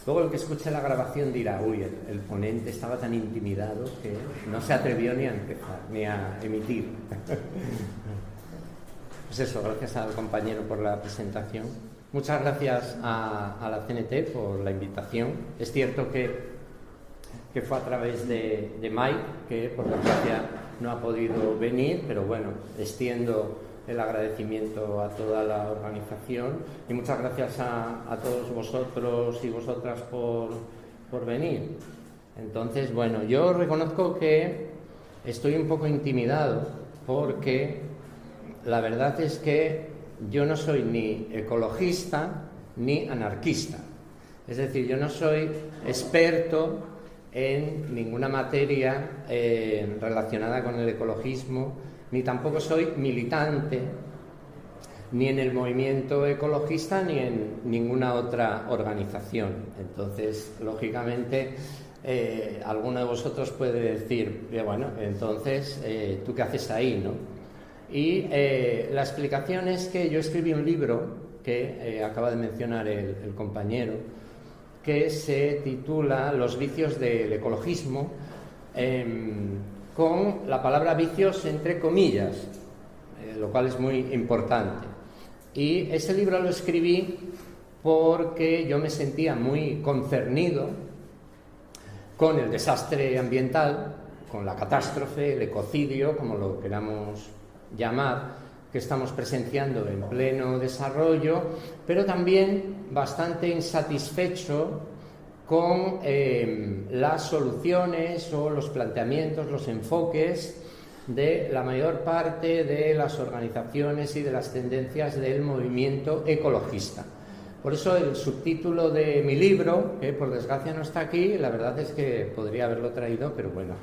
Luego el que escuche la grabación dirá, uy, el ponente estaba tan intimidado que no se atrevió ni a empezar, ni a emitir. Pues eso, gracias al compañero por la presentación. Muchas gracias a la CNT por la invitación. Es cierto que fue a través de Mike, que por desgracia no ha podido venir, pero bueno, extiendo el agradecimiento a toda la organización y muchas gracias a todos vosotros y vosotras por venir. Entonces, bueno, yo reconozco que estoy un poco intimidado porque la verdad es que yo no soy ni ecologista ni anarquista. Es decir, yo no soy experto en ninguna materia relacionada con el ecologismo, ni tampoco soy militante ni en el movimiento ecologista ni en ninguna otra organización. Entonces, lógicamente, alguno de vosotros puede decir, bueno, entonces, ¿tú qué haces ahí, no? Y la explicación es que yo escribí un libro que acaba de mencionar el compañero, que se titula Los vicios del ecologismo, con la palabra vicios entre comillas, lo cual es muy importante. Y ese libro lo escribí porque yo me sentía muy concernido con el desastre ambiental, con la catástrofe, el ecocidio, como lo queramos llamar, que estamos presenciando en pleno desarrollo, pero también bastante insatisfecho con las soluciones o los planteamientos, los enfoques de la mayor parte de las organizaciones y de las tendencias del movimiento ecologista. Por eso el subtítulo de mi libro, que por desgracia no está aquí, la verdad es que podría haberlo traído, pero bueno,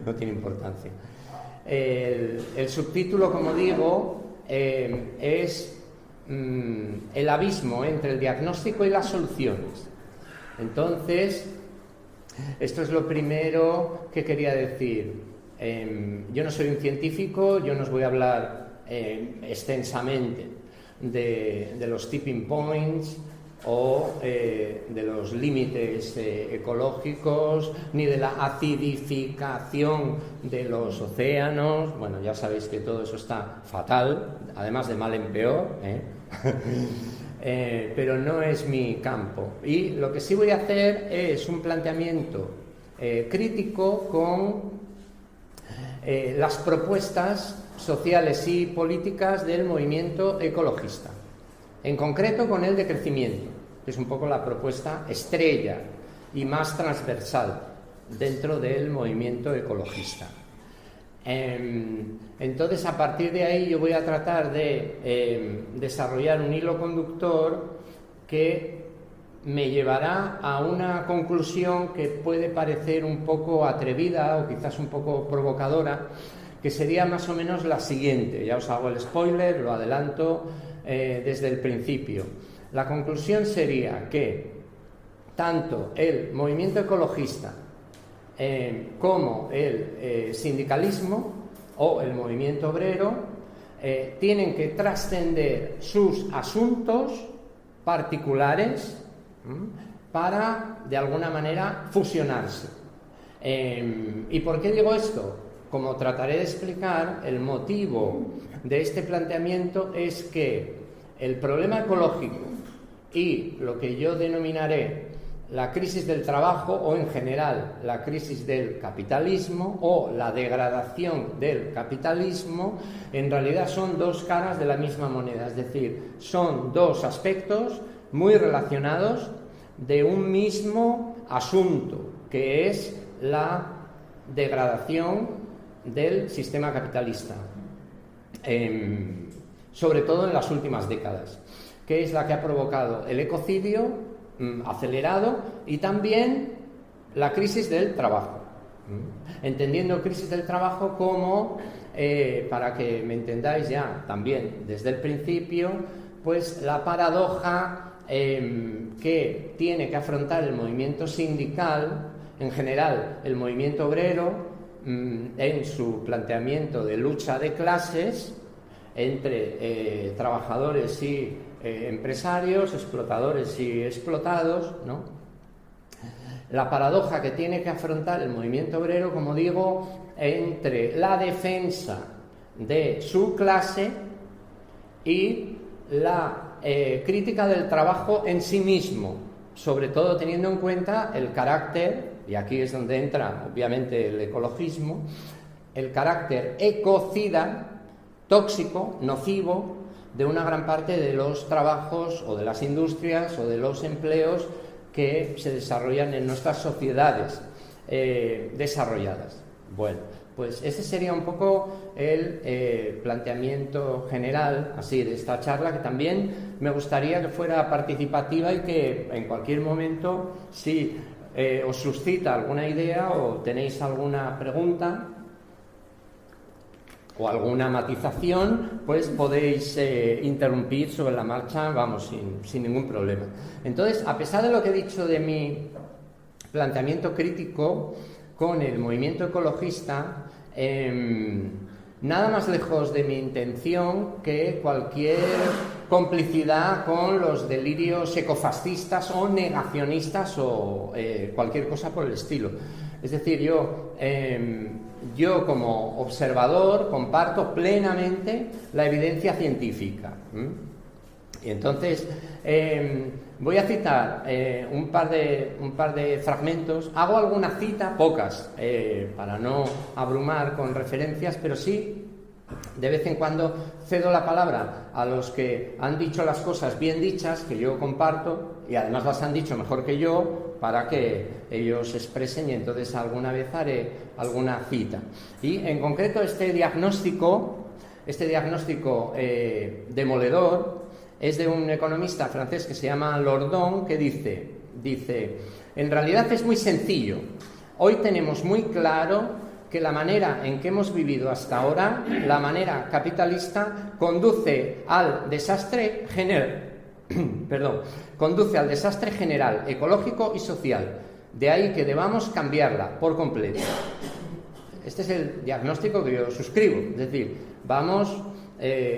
no tiene importancia. El subtítulo, como digo, es el abismo entre el diagnóstico y las soluciones. Entonces, esto es lo primero que quería decir. Yo no soy un científico, yo no os voy a hablar extensamente de los tipping points o de los límites ecológicos, ni de la acidificación de los océanos. Bueno, ya sabéis que todo eso está fatal, además de mal en peor, pero no es mi campo. Y lo que sí voy a hacer es un planteamiento crítico con las propuestas sociales y políticas del movimiento ecologista, en concreto con el de crecimiento, que es un poco la propuesta estrella y más transversal dentro del movimiento ecologista. Entonces, a partir de ahí yo voy a tratar de desarrollar un hilo conductor que me llevará a una conclusión que puede parecer un poco atrevida o quizás un poco provocadora, que sería más o menos la siguiente. Ya os hago el spoiler, lo adelanto desde el principio. La conclusión sería que tanto el movimiento ecologista como el sindicalismo o el movimiento obrero tienen que trascender sus asuntos particulares para, de alguna manera, fusionarse. ¿Y por qué digo esto? Como trataré de explicar, el motivo de este planteamiento es que el problema ecológico y lo que yo denominaré la crisis del trabajo, o en general la crisis del capitalismo o la degradación del capitalismo, en realidad son dos caras de la misma moneda, es decir, son dos aspectos muy relacionados de un mismo asunto, que es la degradación del sistema capitalista, sobre todo en las últimas décadas, que es la que ha provocado el ecocidio acelerado y también la crisis del trabajo, entendiendo crisis del trabajo como, para que me entendáis ya también desde el principio, pues la paradoja que tiene que afrontar el movimiento sindical, en general el movimiento obrero, en su planteamiento de lucha de clases entre trabajadores y empresarios, explotadores y explotados, ¿no? La paradoja que tiene que afrontar el movimiento obrero, como digo, entre la defensa de su clase y la crítica del trabajo en sí mismo, sobre todo teniendo en cuenta el carácter, y aquí es donde entra obviamente el ecologismo, el carácter ecocida, tóxico, nocivo, de una gran parte de los trabajos o de las industrias o de los empleos que se desarrollan en nuestras sociedades desarrolladas. Bueno, pues ese sería un poco el planteamiento general así de esta charla, que también me gustaría que fuera participativa y que en cualquier momento, si os suscita alguna idea o tenéis alguna pregunta o alguna matización, pues podéis interrumpir sobre la marcha, vamos, sin ningún problema. Entonces, a pesar de lo que he dicho de mi planteamiento crítico con el movimiento ecologista, nada más lejos de mi intención que cualquier complicidad con los delirios ecofascistas o negacionistas o cualquier cosa por el estilo. Es decir, yo como observador comparto plenamente la evidencia científica. Y entonces voy a citar un par de fragmentos. Hago alguna cita, pocas, para no abrumar con referencias, pero sí de vez en cuando cedo la palabra a los que han dicho las cosas bien dichas, que yo comparto, y además las han dicho mejor que yo, para que ellos expresen, y entonces alguna vez haré alguna cita. Y en concreto este diagnóstico demoledor es de un economista francés que se llama Lordon, que dice: en realidad es muy sencillo. Hoy tenemos muy claro que la manera en que hemos vivido hasta ahora, la manera capitalista, conduce al desastre general, ecológico y social. De ahí que debamos cambiarla por completo. Este es el diagnóstico que yo suscribo. Es decir, vamos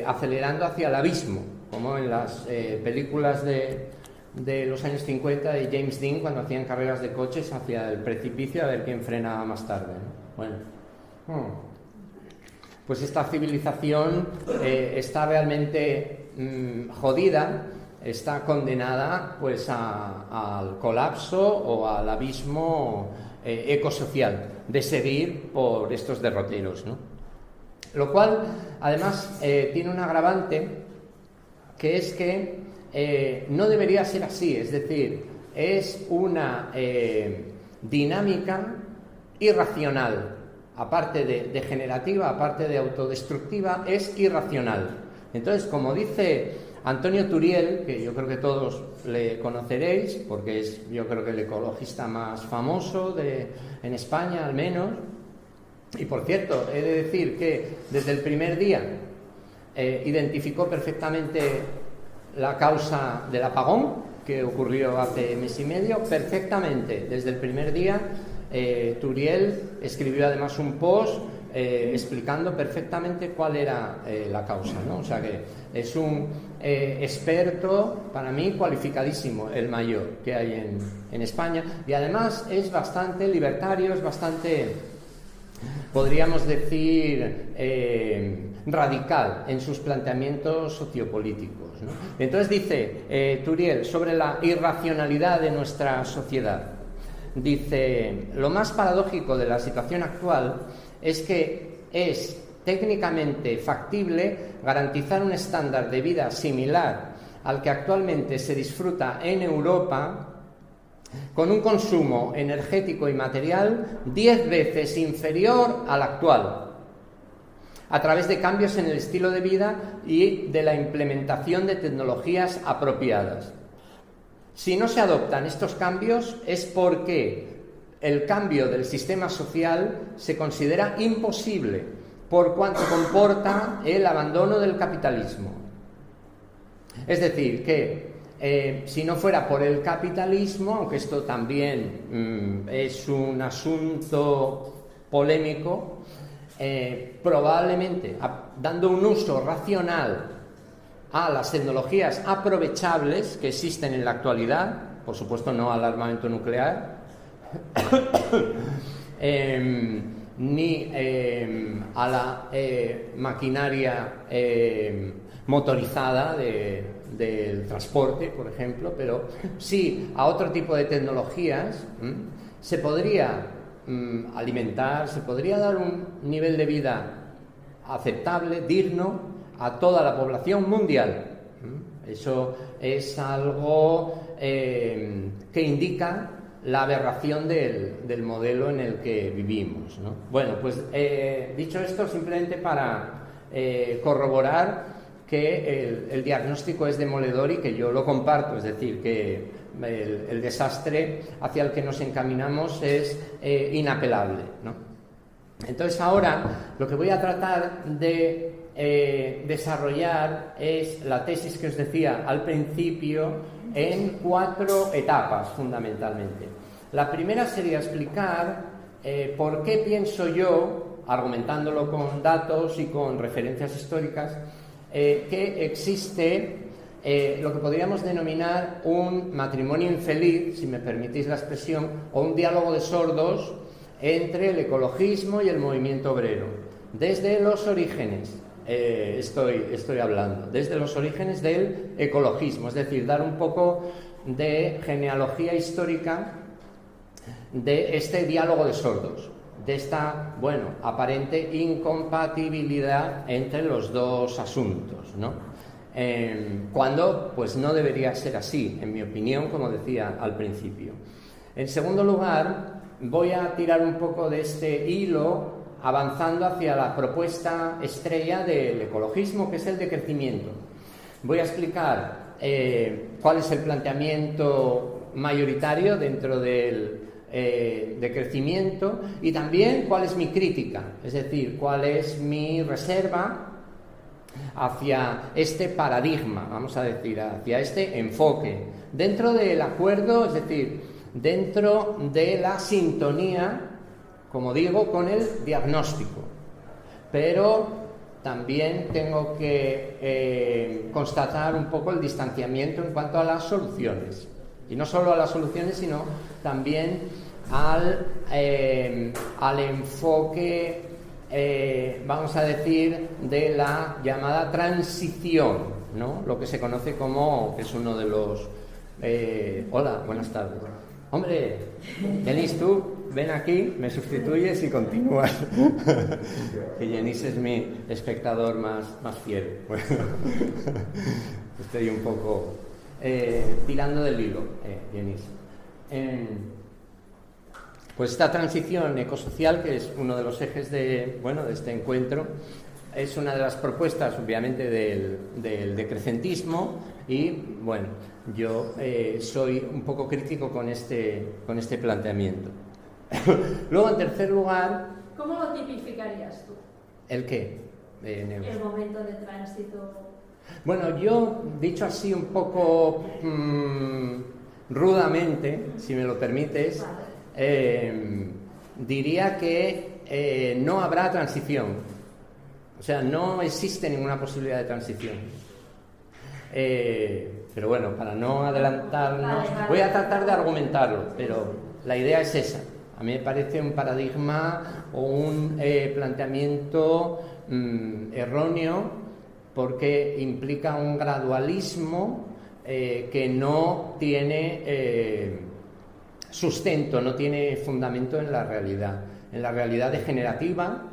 acelerando hacia el abismo, como en las películas de los años 50 de James Dean, cuando hacían carreras de coches hacia el precipicio a ver quién frenaba más tarde, ¿no? Bueno, pues esta civilización está realmente jodida, está condenada pues al colapso o al abismo ecosocial, de seguir por estos derroteros, ¿no? Lo cual además tiene un agravante, que es que no debería ser así. Es decir, es una dinámica irracional, aparte de degenerativa, aparte de autodestructiva, es irracional. Entonces, como dice Antonio Turiel, que yo creo que todos le conoceréis, porque es, yo creo que el ecologista más famoso en España, al menos. Y por cierto, he de decir que desde el primer día identificó perfectamente la causa del apagón que ocurrió hace mes y medio, perfectamente. Desde el primer día, Turiel escribió además un post explicando perfectamente cuál era la causa, ¿no? O sea que es un experto, para mí, cualificadísimo, el mayor que hay en España, y además es bastante libertario, es bastante, podríamos decir, radical en sus planteamientos sociopolíticos, ¿no? Entonces dice Turiel sobre la irracionalidad de nuestra sociedad. Dice: lo más paradójico de la situación actual es que es técnicamente factible garantizar un estándar de vida similar al que actualmente se disfruta en Europa, con un consumo energético y material 10 veces inferior al actual, a través de cambios en el estilo de vida y de la implementación de tecnologías apropiadas. Si no se adoptan estos cambios es porque el cambio del sistema social se considera imposible, por cuanto comporta el abandono del capitalismo. Es decir, que si no fuera por el capitalismo, aunque esto también es un asunto polémico, probablemente dando un uso racional a las tecnologías aprovechables que existen en la actualidad, por supuesto no al armamento nuclear, ni a la maquinaria motorizada del transporte, por ejemplo, pero sí a otro tipo de tecnologías. Se podría alimentar, se podría dar un nivel de vida aceptable, digno, a toda la población mundial. Eso es algo que indica la aberración del modelo en el que vivimos, ¿no? Bueno, pues dicho esto, simplemente para corroborar que el diagnóstico es demoledor y que yo lo comparto, es decir, que el desastre hacia el que nos encaminamos es inapelable, ¿no? Entonces ahora lo que voy a tratar de desarrollar es la tesis que os decía al principio en 4 etapas fundamentalmente. La primera sería explicar por qué pienso yo, argumentándolo con datos y con referencias históricas, que existe lo que podríamos denominar un matrimonio infeliz, si me permitís la expresión, o un diálogo de sordos entre el ecologismo y el movimiento obrero, desde los orígenes. Estoy hablando, desde los orígenes del ecologismo, es decir, dar un poco de genealogía histórica de este diálogo de sordos, de esta, aparente incompatibilidad entre los dos asuntos, ¿no? Cuando, pues no debería ser así, en mi opinión, como decía al principio. En segundo lugar, voy a tirar un poco de este hilo avanzando hacia la propuesta estrella del ecologismo, que es el decrecimiento. Voy a explicar cuál es el planteamiento mayoritario dentro del decrecimiento y también cuál es mi crítica, es decir, cuál es mi reserva hacia este paradigma, vamos a decir, hacia este enfoque, dentro del acuerdo, es decir, dentro de la sintonía, como digo, con el diagnóstico. Pero también tengo que constatar un poco el distanciamiento en cuanto a las soluciones. Y no solo a las soluciones, sino también al enfoque, vamos a decir, de la llamada transición, ¿no? Lo que se conoce como, que es uno de los... hola, buenas tardes. Hombre, Denis, tú ven aquí, me sustituyes y continúas. Que Denis es mi espectador más fiel. Bueno, estoy un poco tirando del hilo, Denis. Pues esta transición ecosocial, que es uno de los ejes de este encuentro, es una de las propuestas, obviamente, del decrecentismo y, yo soy un poco crítico con este planteamiento. Luego, en tercer lugar... ¿Cómo lo tipificarías tú? ¿El qué? El momento de tránsito. Bueno, yo, dicho así un poco rudamente, si me lo permites, diría que no habrá transición. O sea, no existe ninguna posibilidad de transición. Pero bueno, para no adelantarnos, voy a tratar de argumentarlo, pero la idea es esa. A mí me parece un paradigma o un planteamiento erróneo, porque implica un gradualismo que no tiene sustento, no tiene fundamento en la realidad degenerativa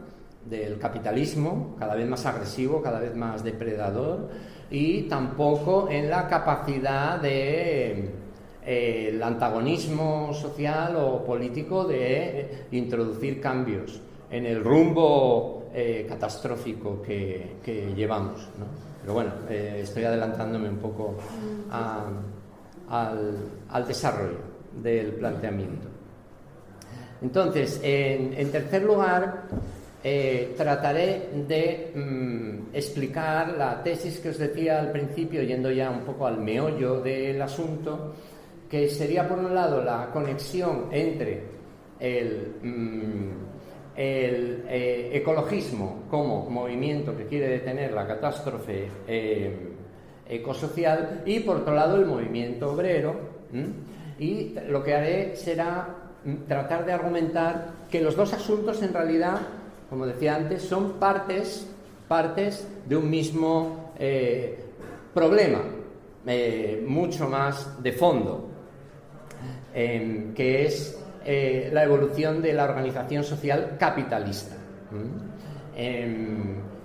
del capitalismo, cada vez más agresivo, cada vez más depredador, y tampoco en la capacidad de el antagonismo social o político de introducir cambios en el rumbo catastrófico que llevamos, ¿no? Pero bueno, estoy adelantándome un poco al desarrollo del planteamiento. Entonces, en tercer lugar, trataré de explicar la tesis que os decía al principio, yendo ya un poco al meollo del asunto, que sería, por un lado, la conexión entre el ecologismo como movimiento que quiere detener la catástrofe ecosocial y, por otro lado, el movimiento obrero, Y lo que haré será tratar de argumentar que los dos asuntos en realidad, como decía antes, son partes de un mismo problema, mucho más de fondo, que es la evolución de la organización social capitalista.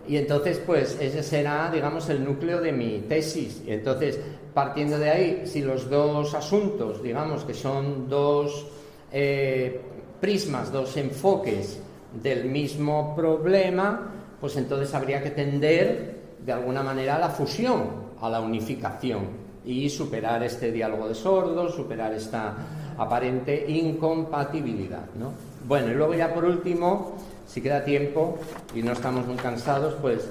Y entonces, pues, ese será, digamos, el núcleo de mi tesis. Y entonces, partiendo de ahí, si los dos asuntos, digamos, que son dos prismas, dos enfoques del mismo problema, pues entonces habría que tender, de alguna manera, a la fusión, a la unificación, y superar este diálogo de sordos, superar esta aparente incompatibilidad, ¿no? Bueno, y luego ya por último, si queda tiempo y no estamos muy cansados, pues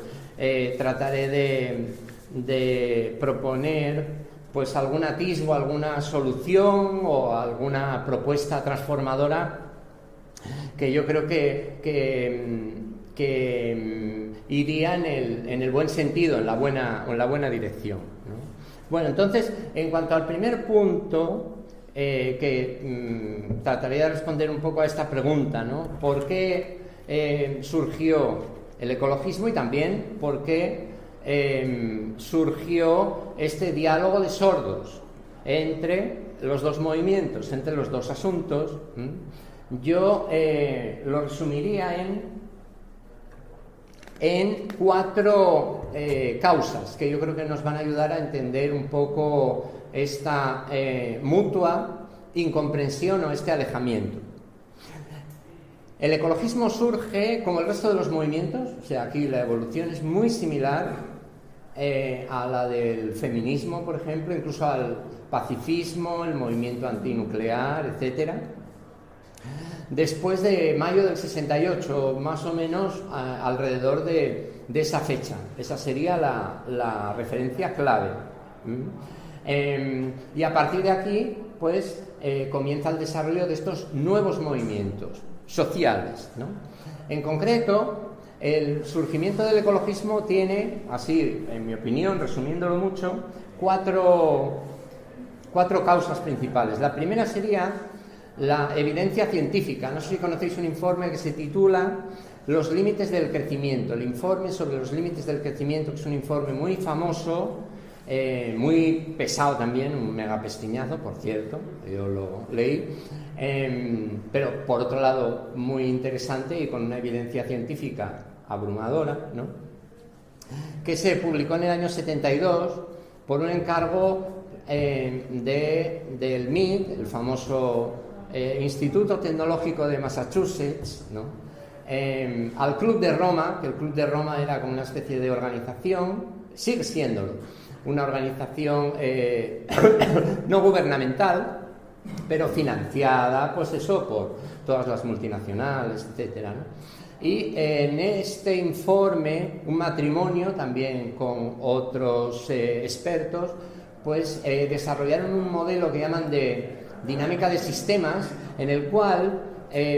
trataré de proponer pues algún atisbo, alguna solución o alguna propuesta transformadora que yo creo que iría en el buen sentido, en la buena dirección, ¿no? Bueno, entonces, en cuanto al primer punto, trataré de responder un poco a esta pregunta, ¿no? ¿Por qué surgió el ecologismo y también por qué surgió este diálogo de sordos entre los dos movimientos, entre los dos asuntos? Yo lo resumiría en 4 causas que yo creo que nos van a ayudar a entender un poco esta mutua incomprensión o este alejamiento. El ecologismo surge como el resto de los movimientos, o sea, aquí la evolución es muy similar a la del feminismo, por ejemplo, incluso al pacifismo, el movimiento antinuclear, etcétera. Después de mayo del 68, más o menos alrededor de esa fecha. Esa sería la referencia clave. Y a partir de aquí, pues, comienza el desarrollo de estos nuevos movimientos sociales, ¿no? En concreto, el surgimiento del ecologismo tiene, así, en mi opinión, resumiéndolo mucho, cuatro causas principales. La primera sería la evidencia científica. No sé si conocéis un informe que se titula Los límites del crecimiento, el informe sobre los límites del crecimiento, que es un informe muy famoso, muy pesado también, un megapestiñazo, por cierto, yo lo leí, pero por otro lado muy interesante y con una evidencia científica abrumadora, ¿no? Que se publicó en el año 72 por un encargo del MIT, el famoso Instituto Tecnológico de Massachusetts, ¿no? Al Club de Roma, que el Club de Roma era como una especie de organización, sigue siéndolo, una organización no gubernamental, pero financiada, pues eso, por todas las multinacionales, etcétera, ¿no? Y en este informe, un matrimonio también con otros expertos, pues desarrollaron un modelo que llaman de dinámica de sistemas, en el cual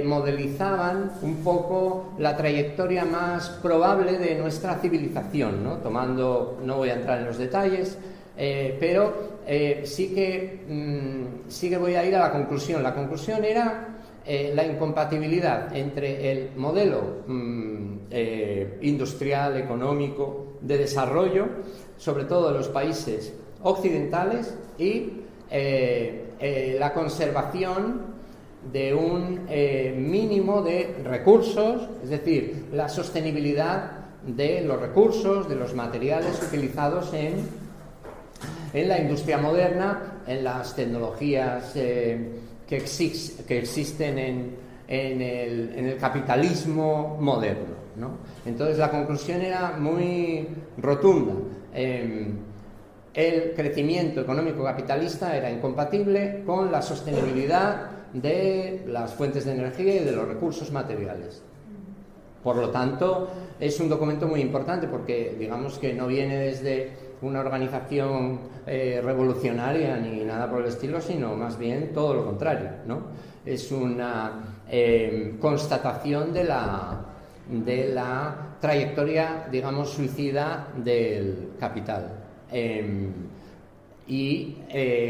modelizaban un poco la trayectoria más probable de nuestra civilización, ¿no? Tomando, no voy a entrar en los detalles, pero sí que voy a ir a la conclusión. La conclusión era la incompatibilidad entre el modelo industrial, económico, de desarrollo, sobre todo de los países occidentales, y la conservación de un mínimo de recursos, es decir, la sostenibilidad de los recursos, de los materiales utilizados en la industria moderna, en las tecnologías que existen en el capitalismo moderno, ¿no? Entonces la conclusión era muy rotunda. El crecimiento económico capitalista era incompatible con la sostenibilidad de las fuentes de energía y de los recursos materiales. Por lo tanto, es un documento muy importante porque, digamos, que no viene desde una organización revolucionaria ni nada por el estilo, sino más bien todo lo contrario, ¿no? Es una constatación de la trayectoria, digamos, suicida del capital. y,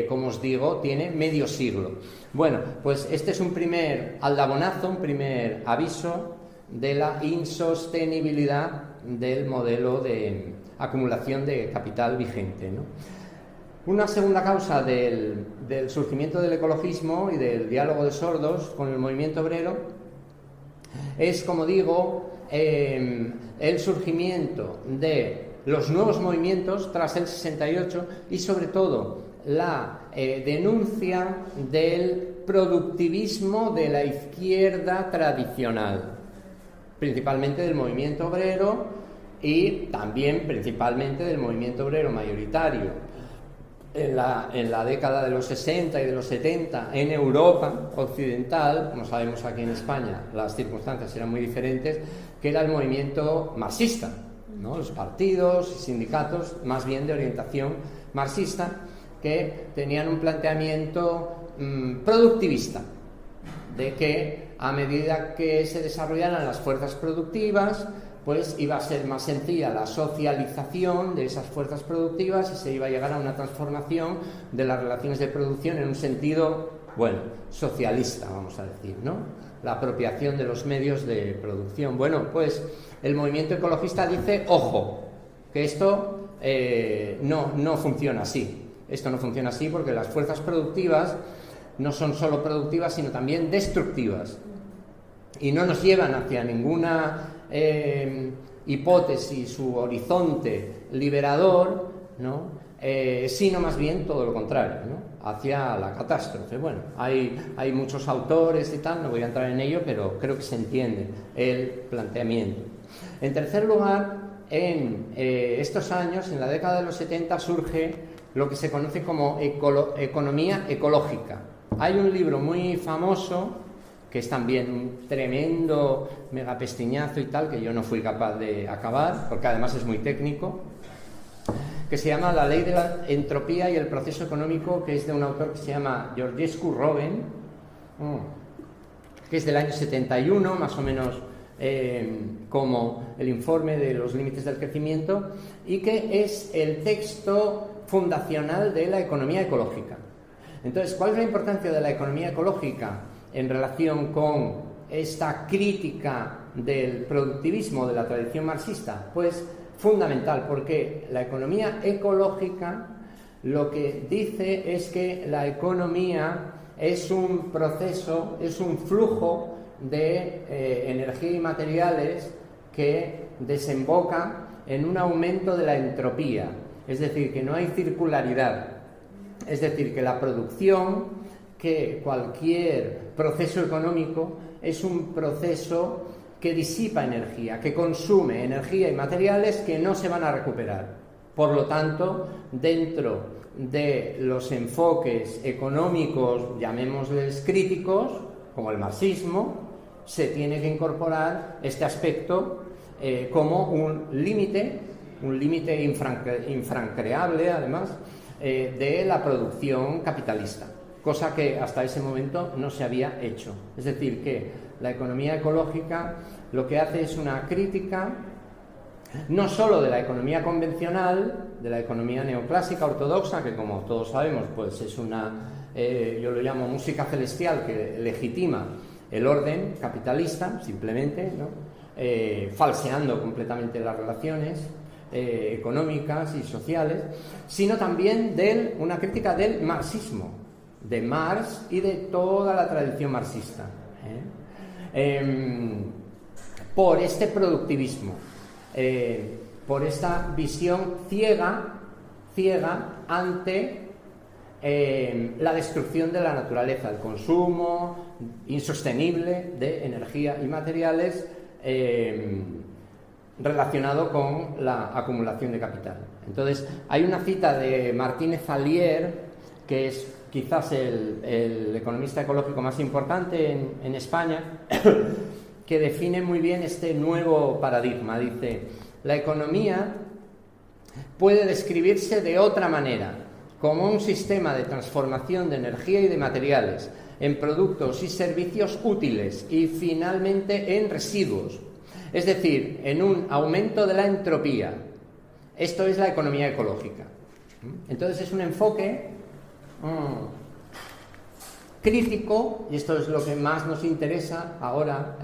como os digo, tiene medio siglo. Bueno, pues este es un primer aldabonazo, un primer aviso de la insostenibilidad del modelo de acumulación de capital vigente, ¿no? Una segunda causa del surgimiento del ecologismo y del diálogo de sordos con el movimiento obrero es, como digo, el surgimiento de los nuevos movimientos tras el 68 y, sobre todo, la denuncia del productivismo de la izquierda tradicional, principalmente del movimiento obrero y también principalmente del movimiento obrero mayoritario en la década de los 60 y de los 70 en Europa occidental. Como sabemos, aquí en España las circunstancias eran muy diferentes, que era el movimiento marxista, ¿no? Los partidos y sindicatos más bien de orientación marxista, que tenían un planteamiento productivista, de que a medida que se desarrollaran las fuerzas productivas, pues iba a ser más sencilla la socialización de esas fuerzas productivas y se iba a llegar a una transformación de las relaciones de producción en un sentido, bueno, socialista, vamos a decir, ¿no? La apropiación de los medios de producción. Bueno, pues el movimiento ecologista dice, ojo, que esto no funciona así. Esto no funciona así porque las fuerzas productivas no son solo productivas, sino también destructivas. Y no nos llevan hacia ninguna hipótesis u horizonte liberador, ¿no? Sino más bien todo lo contrario, ¿no? Hacia la catástrofe. Bueno, hay muchos autores y tal, no voy a entrar en ello, pero creo que se entiende el planteamiento. En tercer lugar, en estos años, en la década de los 70, surge lo que se conoce como economía ecológica. Hay un libro muy famoso, que es también un tremendo megapestiñazo y tal, que yo no fui capaz de acabar, porque además es muy técnico, que se llama La ley de la entropía y el proceso económico, que es de un autor que se llama Georgescu Robben, que es del año 71, más o menos como el informe de los límites del crecimiento, y que es el texto fundacional de la economía ecológica. Entonces, ¿cuál es la importancia de la economía ecológica en relación con esta crítica del productivismo de la tradición marxista? Pues fundamental, porque la economía ecológica lo que dice es que la economía es un proceso, es un flujo de energía y materiales que desemboca en un aumento de la entropía, es decir, que no hay circularidad, es decir, que la producción, que cualquier proceso económico es un proceso que disipa energía, que consume energía y materiales que no se van a recuperar. Por lo tanto, dentro de los enfoques económicos, llamémosles críticos, como el marxismo, se tiene que incorporar este aspecto como un límite infranqueable, además, de la producción capitalista, cosa que hasta ese momento no se había hecho. Es decir, que la economía ecológica lo que hace es una crítica no solo de la economía convencional, de la economía neoclásica ortodoxa, que como todos sabemos, pues es una, yo lo llamo música celestial, que legitima el orden capitalista, simplemente, ¿no? Falseando completamente las relaciones económicas y sociales, sino también de una crítica del marxismo, de Marx y de toda la tradición marxista, por este productivismo, por esta visión ciega ante la destrucción de la naturaleza, el consumo insostenible de energía y materiales relacionado con la acumulación de capital. Entonces, hay una cita de Martínez Alier, que es quizás el economista ecológico más importante en España, que define muy bien este nuevo paradigma. Dice: la economía puede describirse de otra manera, como un sistema de transformación de energía y de materiales en productos y servicios útiles y finalmente en residuos, es decir, en un aumento de la entropía. Esto es la economía ecológica. Entonces es un enfoque crítico, y esto es lo que más nos interesa ahora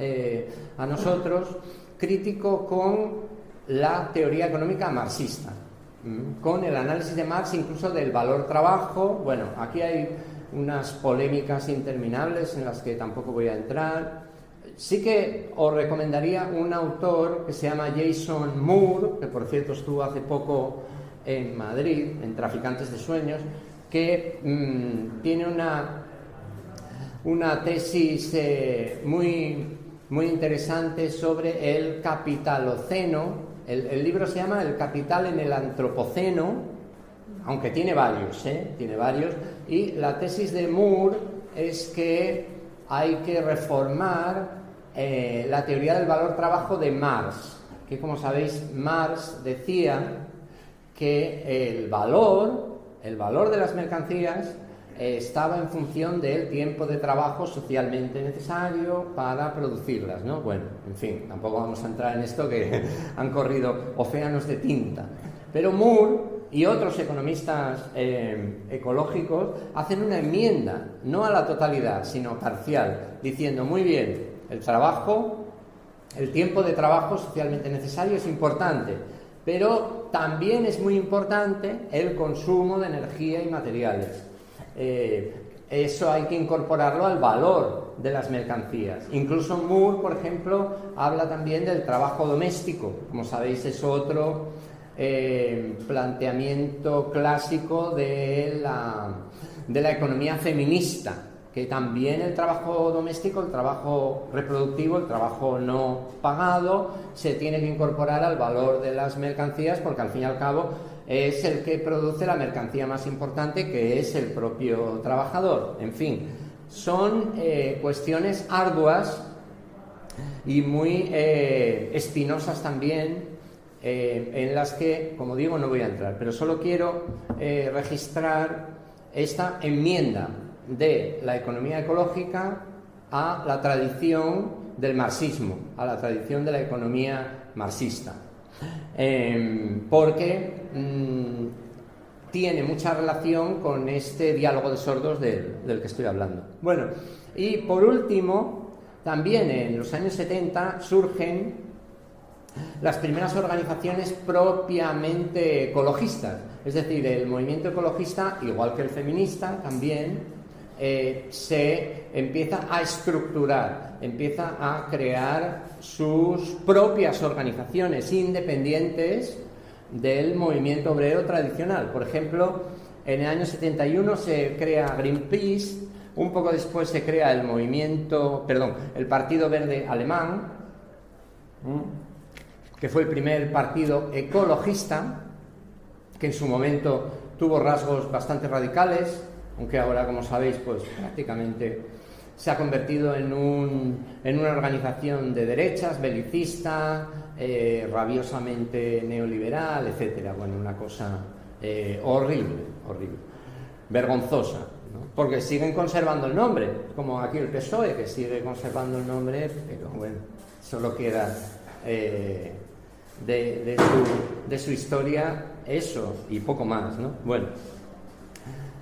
a nosotros, crítico con la teoría económica marxista, con el análisis de Marx incluso del valor trabajo. Bueno, aquí hay unas polémicas interminables en las que tampoco voy a entrar. Sí que os recomendaría un autor que se llama Jason Moore, que por cierto estuvo hace poco en Madrid, en Traficantes de Sueños, que tiene una tesis muy interesante sobre el capitaloceno. El libro se llama El capital en el antropoceno, aunque tiene varios, y la tesis de Moore es que hay que reformar la teoría del valor trabajo de Marx, que como sabéis Marx decía que el valor de las mercancías estaba en función del tiempo de trabajo socialmente necesario para producirlas, ¿no? Bueno, en fin, tampoco vamos a entrar en esto, que han corrido océanos de tinta. Pero Moore y otros economistas ecológicos hacen una enmienda, no a la totalidad, sino parcial, diciendo, muy bien, el tiempo de trabajo socialmente necesario es importante, pero también es muy importante el consumo de energía y materiales. Eso hay que incorporarlo al valor de las mercancías. Incluso Moore, por ejemplo, habla también del trabajo doméstico. Como sabéis, es otro planteamiento clásico de la economía feminista, que también el trabajo doméstico, el trabajo reproductivo, el trabajo no pagado, se tiene que incorporar al valor de las mercancías, porque al fin y al cabo es el que produce la mercancía más importante, que es el propio trabajador. En fin, son cuestiones arduas y muy espinosas también, en las que, como digo, no voy a entrar, pero solo quiero registrar esta enmienda de la economía ecológica a la tradición del marxismo, a la tradición de la economía marxista, porque tiene mucha relación con este diálogo de sordos del que estoy hablando. Bueno, y por último, también en los años 70 surgen las primeras organizaciones propiamente ecologistas, es decir, el movimiento ecologista, igual que el feminista, también se empieza a estructurar, empieza a crear sus propias organizaciones independientes del movimiento obrero tradicional. Por ejemplo, en el año 71 se crea Greenpeace, un poco después se crea el Partido Verde Alemán, que fue el primer partido ecologista, que en su momento tuvo rasgos bastante radicales, aunque ahora, como sabéis, pues prácticamente se ha convertido en una organización de derechas, belicista, rabiosamente neoliberal, etcétera. Bueno, una cosa horrible, vergonzosa, ¿no? Porque siguen conservando el nombre, como aquí el PSOE, que sigue conservando el nombre, pero bueno, solo queda de su historia eso y poco más, ¿no? Bueno.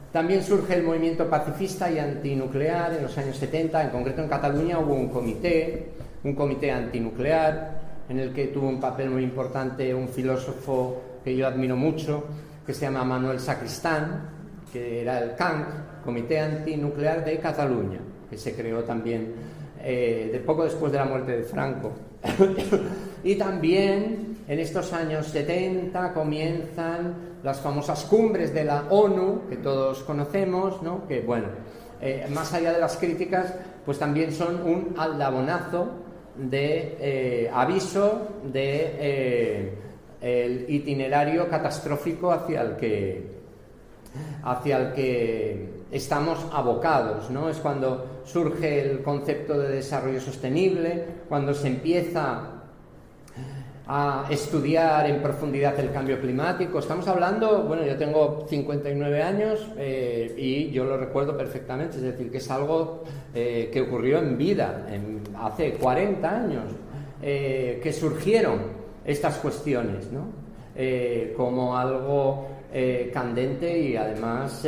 También surge el movimiento pacifista y antinuclear en los años 70, en concreto en Cataluña hubo un comité antinuclear, en el que tuvo un papel muy importante un filósofo que yo admiro mucho, que se llama Manuel Sacristán, que era el CANC, Comité Antinuclear de Cataluña, que se creó también de poco después de la muerte de Franco. Y también en estos años 70 comienzan las famosas cumbres de la ONU, que todos conocemos, ¿no? Que, bueno, más allá de las críticas, pues también son un aldabonazo de aviso de el itinerario catastrófico hacia el que estamos abocados, ¿no? Es cuando surge el concepto de desarrollo sostenible, cuando se empieza a estudiar en profundidad el cambio climático. Estamos hablando, bueno, yo tengo 59 años y yo lo recuerdo perfectamente, es decir, que es algo que ocurrió en vida, hace 40 años, que surgieron estas cuestiones, ¿no? Como algo candente y además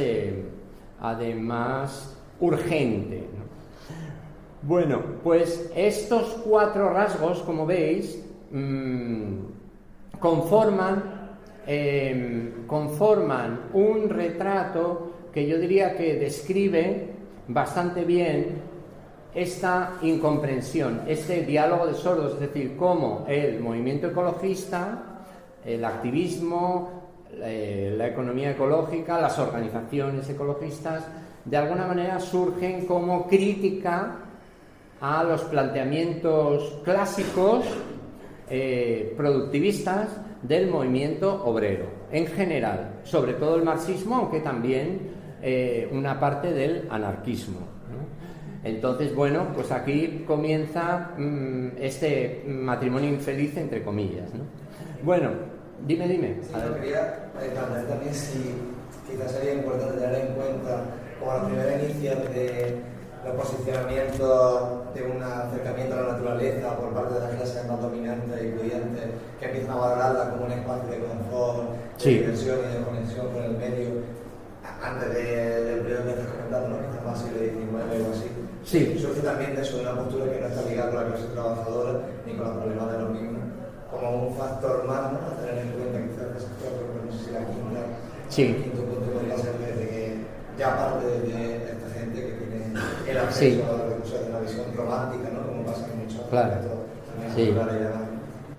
urgente, ¿no? Bueno, pues estos 4 rasgos, como veis, conforman un retrato que yo diría que describe bastante bien esta incomprensión, este diálogo de sordos, es decir, cómo el movimiento ecologista, el activismo, la economía ecológica, las organizaciones ecologistas, de alguna manera surgen como crítica a los planteamientos clásicos productivistas del movimiento obrero, en general, sobre todo el marxismo, aunque también una parte del anarquismo, ¿no? Entonces, bueno, pues aquí comienza este matrimonio infeliz, entre comillas, ¿no? Bueno, dime. Sí, yo quería plantear también si quizás sería importante tener en cuenta como la primera inicial de los posicionamientos de un acercamiento a la naturaleza por parte de las clases más dominantes y pudientes que empiezan a valorarla como un espacio de confort, de diversión y de conexión con el medio antes del periodo que estás comentando, ¿no? Quizás más siglo XIX o algo así. Sí. Surge también de eso, de una postura que no está ligada con la clase trabajadora ni con los problemas de los mismos, como un factor más, ¿no? A tener en cuenta quizás ese factor, pero no sé si la quinta, el quinto punto podría ser desde que ya parte de esta gente que tiene el acceso a los recursos de una visión romántica, ¿no? Como pasa en muchos aspectos también culturales y demás.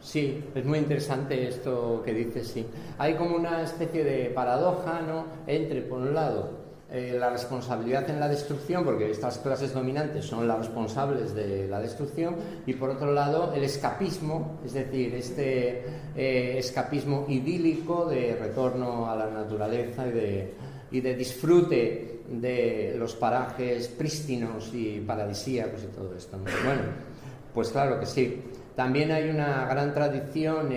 Sí, es muy interesante esto que dices, sí. Hay como una especie de paradoja, ¿no? Entre, por un lado, la responsabilidad en la destrucción, porque estas clases dominantes son las responsables de la destrucción, y por otro lado, el escapismo, es decir, este escapismo idílico de retorno a la naturaleza y de disfrute de los parajes prístinos y paradisíacos y todo esto, ¿no? Bueno, pues claro que sí. También hay una gran tradición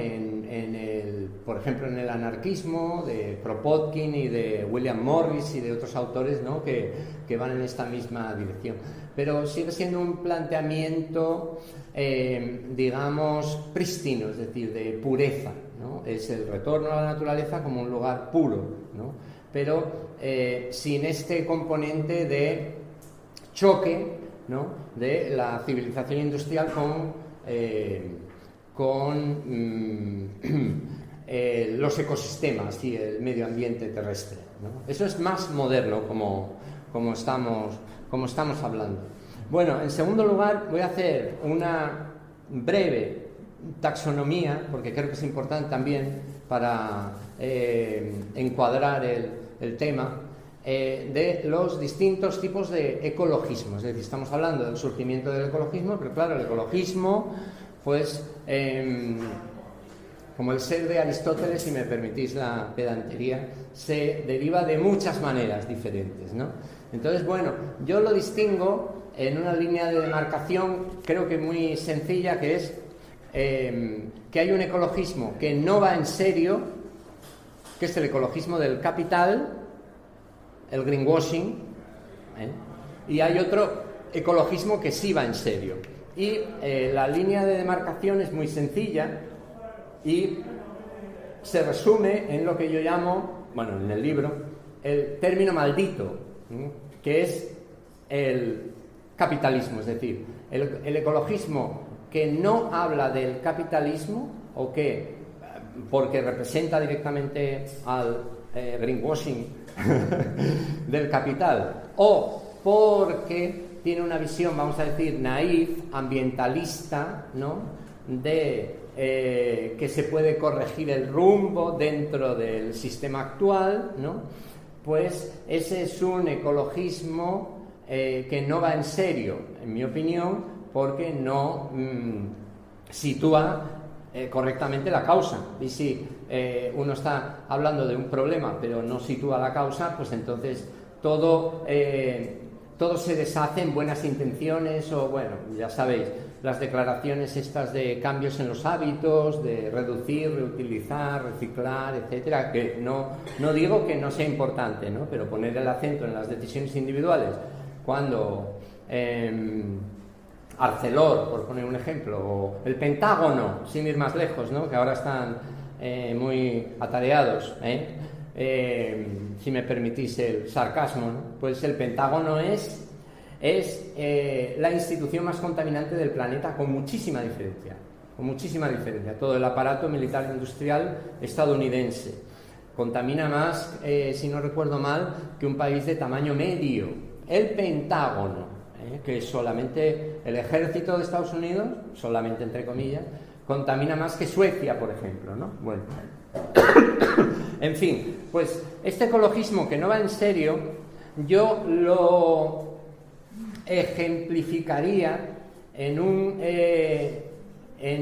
por ejemplo, en el anarquismo de Kropotkin y de William Morris y de otros autores, ¿no? que van en esta misma dirección. Pero sigue siendo un planteamiento, digamos, prístino, es decir, de pureza, ¿no? Es el retorno a la naturaleza como un lugar puro, ¿no? Pero sin este componente de choque, ¿no? De la civilización industrial con los ecosistemas y el medio ambiente terrestre, ¿no? Eso es más moderno, como estamos hablando. Bueno, en segundo lugar voy a hacer una breve taxonomía, porque creo que es importante también para encuadrar el tema, de los distintos tipos de ecologismo. Es decir, estamos hablando del surgimiento del ecologismo, pero claro, el ecologismo, pues, como el ser de Aristóteles, si me permitís la pedantería, se deriva de muchas maneras diferentes, ¿no? Entonces, bueno, yo lo distingo en una línea de demarcación, creo que muy sencilla, que es que hay un ecologismo que no va en serio, que es el ecologismo del capital, el greenwashing, y hay otro ecologismo que sí va en serio. Y la línea de demarcación es muy sencilla y se resume en lo que yo llamo, bueno, en el libro, el término maldito, que es el capitalismo, es decir, el ecologismo que no habla del capitalismo o que, porque representa directamente al greenwashing del capital, o porque tiene una visión, vamos a decir, naif, ambientalista, ¿no? De que se puede corregir el rumbo dentro del sistema actual, ¿no? Pues ese es un ecologismo que no va en serio, en mi opinión, porque no sitúa correctamente la causa. Y si uno está hablando de un problema pero no sitúa la causa, pues entonces todo se deshace en buenas intenciones, o bueno, ya sabéis, las declaraciones estas de cambios en los hábitos, de reducir, reutilizar, reciclar, etcétera, que no digo que no sea importante, ¿no? Pero poner el acento en las decisiones individuales cuando Arcelor, por poner un ejemplo, o el Pentágono, sin ir más lejos, ¿no? Que ahora están muy atareados, si me permitís el sarcasmo, ¿no? Pues el Pentágono es la institución más contaminante del planeta, con muchísima diferencia, todo el aparato militar industrial estadounidense contamina más, si no recuerdo mal, que un país de tamaño medio. El Pentágono, que es solamente el ejército de Estados Unidos, solamente entre comillas, contamina más que Suecia, por ejemplo, ¿no? Bueno, en fin, pues este ecologismo que no va en serio, yo lo ejemplificaría en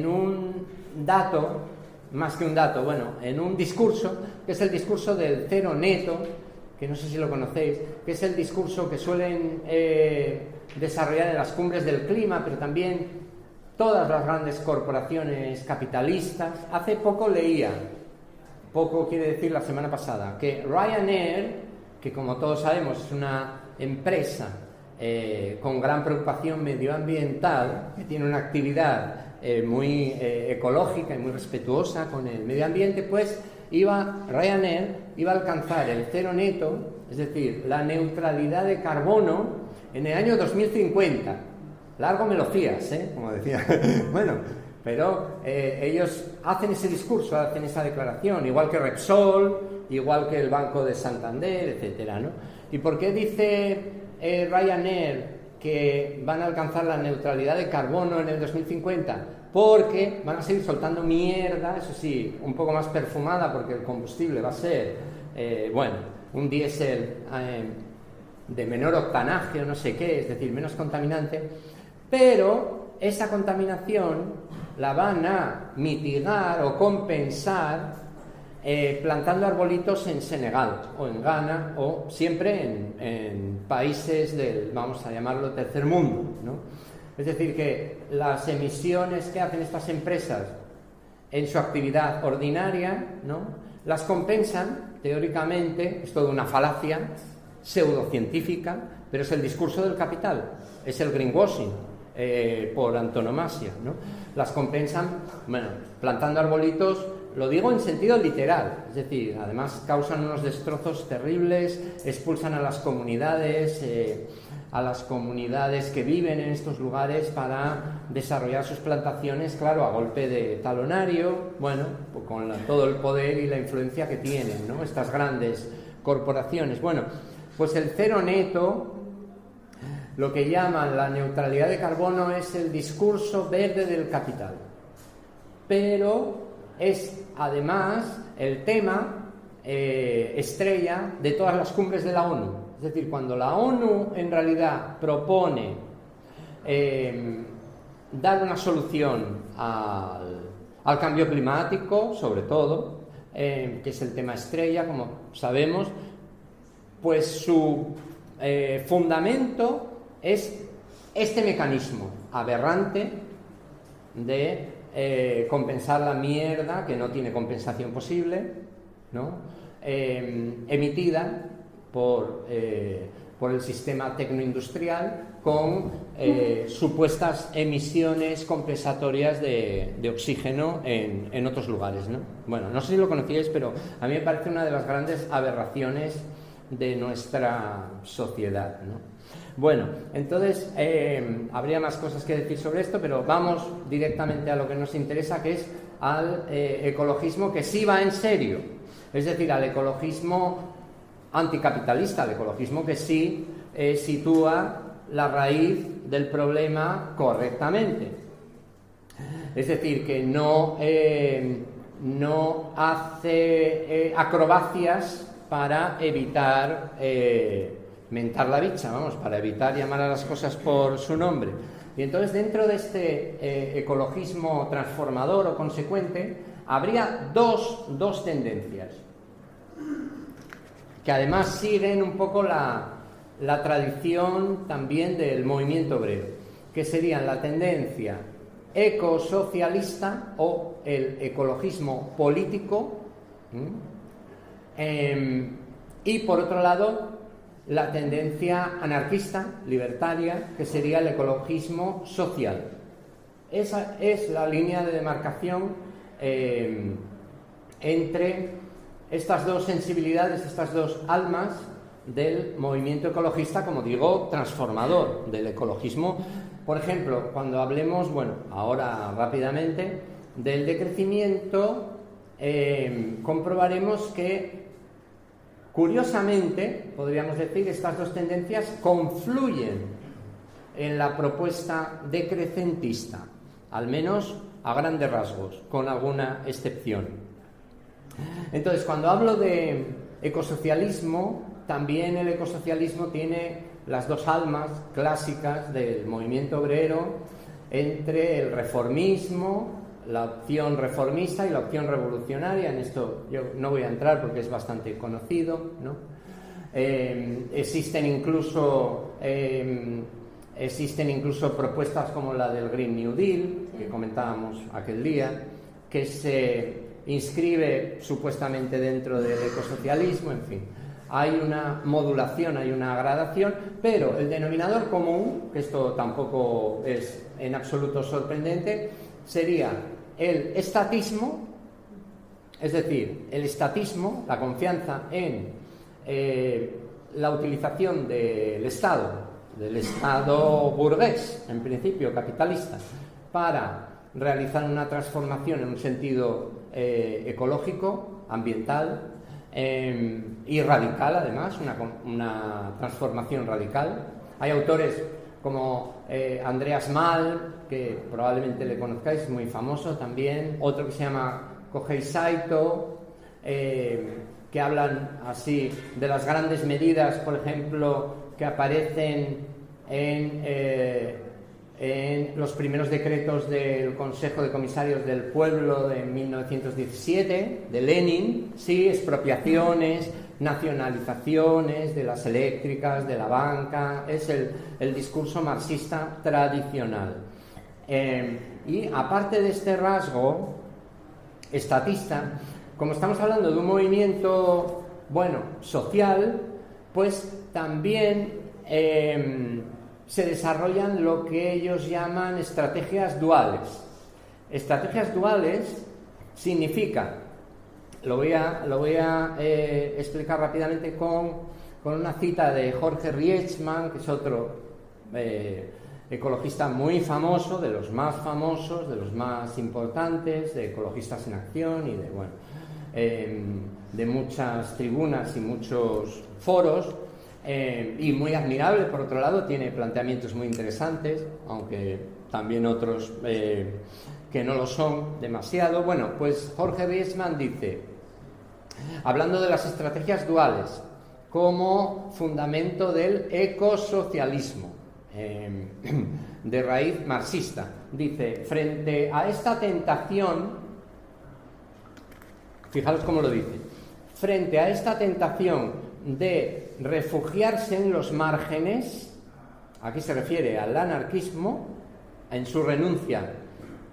un dato, más que un dato, bueno, en un discurso, que es el discurso del cero neto, que no sé si lo conocéis, que es el discurso que suelen desarrollar en las cumbres del clima, pero también todas las grandes corporaciones capitalistas. Hace poco leía, poco quiere decir la semana pasada, que Ryanair, que como todos sabemos es una empresa con gran preocupación medioambiental, que tiene una actividad muy ecológica y muy respetuosa con el medio ambiente, pues Ryanair iba a alcanzar el cero neto, es decir, la neutralidad de carbono en el año 2050. Largo me lo fías, como decía. Bueno, pero ellos hacen ese discurso, hacen esa declaración, igual que Repsol, igual que el Banco de Santander, etcétera, ¿no? ¿Y por qué dice Ryanair que van a alcanzar la neutralidad de carbono en el 2050? Porque van a seguir soltando mierda, eso sí, un poco más perfumada, porque el combustible va a ser, un diésel de menor octanaje o no sé qué, es decir, menos contaminante, pero esa contaminación la van a mitigar o compensar plantando arbolitos en Senegal o en Ghana o siempre en países del, vamos a llamarlo, tercer mundo, ¿no? Es decir, que las emisiones que hacen estas empresas en su actividad ordinaria, ¿no?, las compensan teóricamente, es toda una falacia pseudocientífica, pero es el discurso del capital, es el greenwashing por antonomasia, ¿no? Las compensan, bueno, plantando arbolitos. Lo digo en sentido literal, es decir, además causan unos destrozos terribles, expulsan a las comunidades que viven en estos lugares para desarrollar sus plantaciones, claro, a golpe de talonario, bueno, con todo el poder y la influencia que tienen, ¿no?, estas grandes corporaciones. Bueno, pues el cero neto, lo que llaman la neutralidad de carbono, es el discurso verde del capital, pero es además el tema estrella de todas las cumbres de la ONU. Es decir, cuando la ONU en realidad propone dar una solución al cambio climático, sobre todo, que es el tema estrella, como sabemos, pues su fundamento es este mecanismo aberrante de compensar la mierda que no tiene compensación posible, ¿no?, emitida por el sistema tecnoindustrial con supuestas emisiones compensatorias de oxígeno en otros lugares, ¿no? Bueno, no sé si lo conocíais, pero a mí me parece una de las grandes aberraciones de nuestra sociedad, ¿no? Bueno, entonces habría más cosas que decir sobre esto, pero vamos directamente a lo que nos interesa, que es al ecologismo que sí va en serio, es decir, al ecologismo anticapitalista, al ecologismo que sí sitúa la raíz del problema correctamente, es decir, que no hace acrobacias para evitar mentar la bicha, vamos, para evitar llamar a las cosas por su nombre. Y entonces, dentro de este ecologismo transformador o consecuente, habría dos tendencias que además siguen un poco la tradición también del movimiento obrero, que serían la tendencia ecosocialista o el ecologismo político, y por otro lado la tendencia anarquista, libertaria, que sería el ecologismo social. Esa es la línea de demarcación entre estas dos sensibilidades, estas dos almas del movimiento ecologista, como digo, transformador del ecologismo. Por ejemplo, cuando hablemos, bueno, ahora rápidamente, del decrecimiento, comprobaremos que, curiosamente, podríamos decir, estas dos tendencias confluyen en la propuesta decrecentista, al menos a grandes rasgos, con alguna excepción. Entonces, cuando hablo de ecosocialismo, también el ecosocialismo tiene las dos almas clásicas del movimiento obrero entre el reformismo, la opción reformista y la opción revolucionaria. En esto yo no voy a entrar porque es bastante conocido, ¿no? Existen incluso propuestas como la del Green New Deal, que comentábamos aquel día, que se inscribe supuestamente dentro del ecosocialismo. En fin, hay una modulación, hay una gradación, pero el denominador común, que esto tampoco es en absoluto sorprendente, sería el estatismo, es decir, el estatismo, la confianza en la utilización del Estado burgués, en principio capitalista, para realizar una transformación en un sentido ecológico, ambiental y radical, además, una transformación radical. Hay autores como Andreas Malm, que probablemente le conozcáis, muy famoso también, otro que se llama Kohei Saito, que hablan así de las grandes medidas, por ejemplo, que aparecen en los primeros decretos del Consejo de Comisarios del Pueblo de 1917, de Lenin, sí, expropiaciones, nacionalizaciones de las eléctricas, de la banca, es el discurso marxista tradicional. Y aparte de este rasgo estatista, como estamos hablando de un movimiento, bueno, social, pues también se desarrollan lo que ellos llaman estrategias duales. Estrategias duales significa, lo voy a explicar rápidamente con una cita de Jorge Rietzmann, que es otro ecologista muy famoso, de los más famosos, de los más importantes, de Ecologistas en Acción y de muchas tribunas y muchos foros. Y muy admirable, por otro lado, tiene planteamientos muy interesantes, aunque también otros que no lo son demasiado. Bueno, pues Jorge Rietzmann dice, hablando de las estrategias duales como fundamento del ecosocialismo de raíz marxista, dice, frente a esta tentación, fijaros cómo lo dice, frente a esta tentación de refugiarse en los márgenes, aquí se refiere al anarquismo, en su renuncia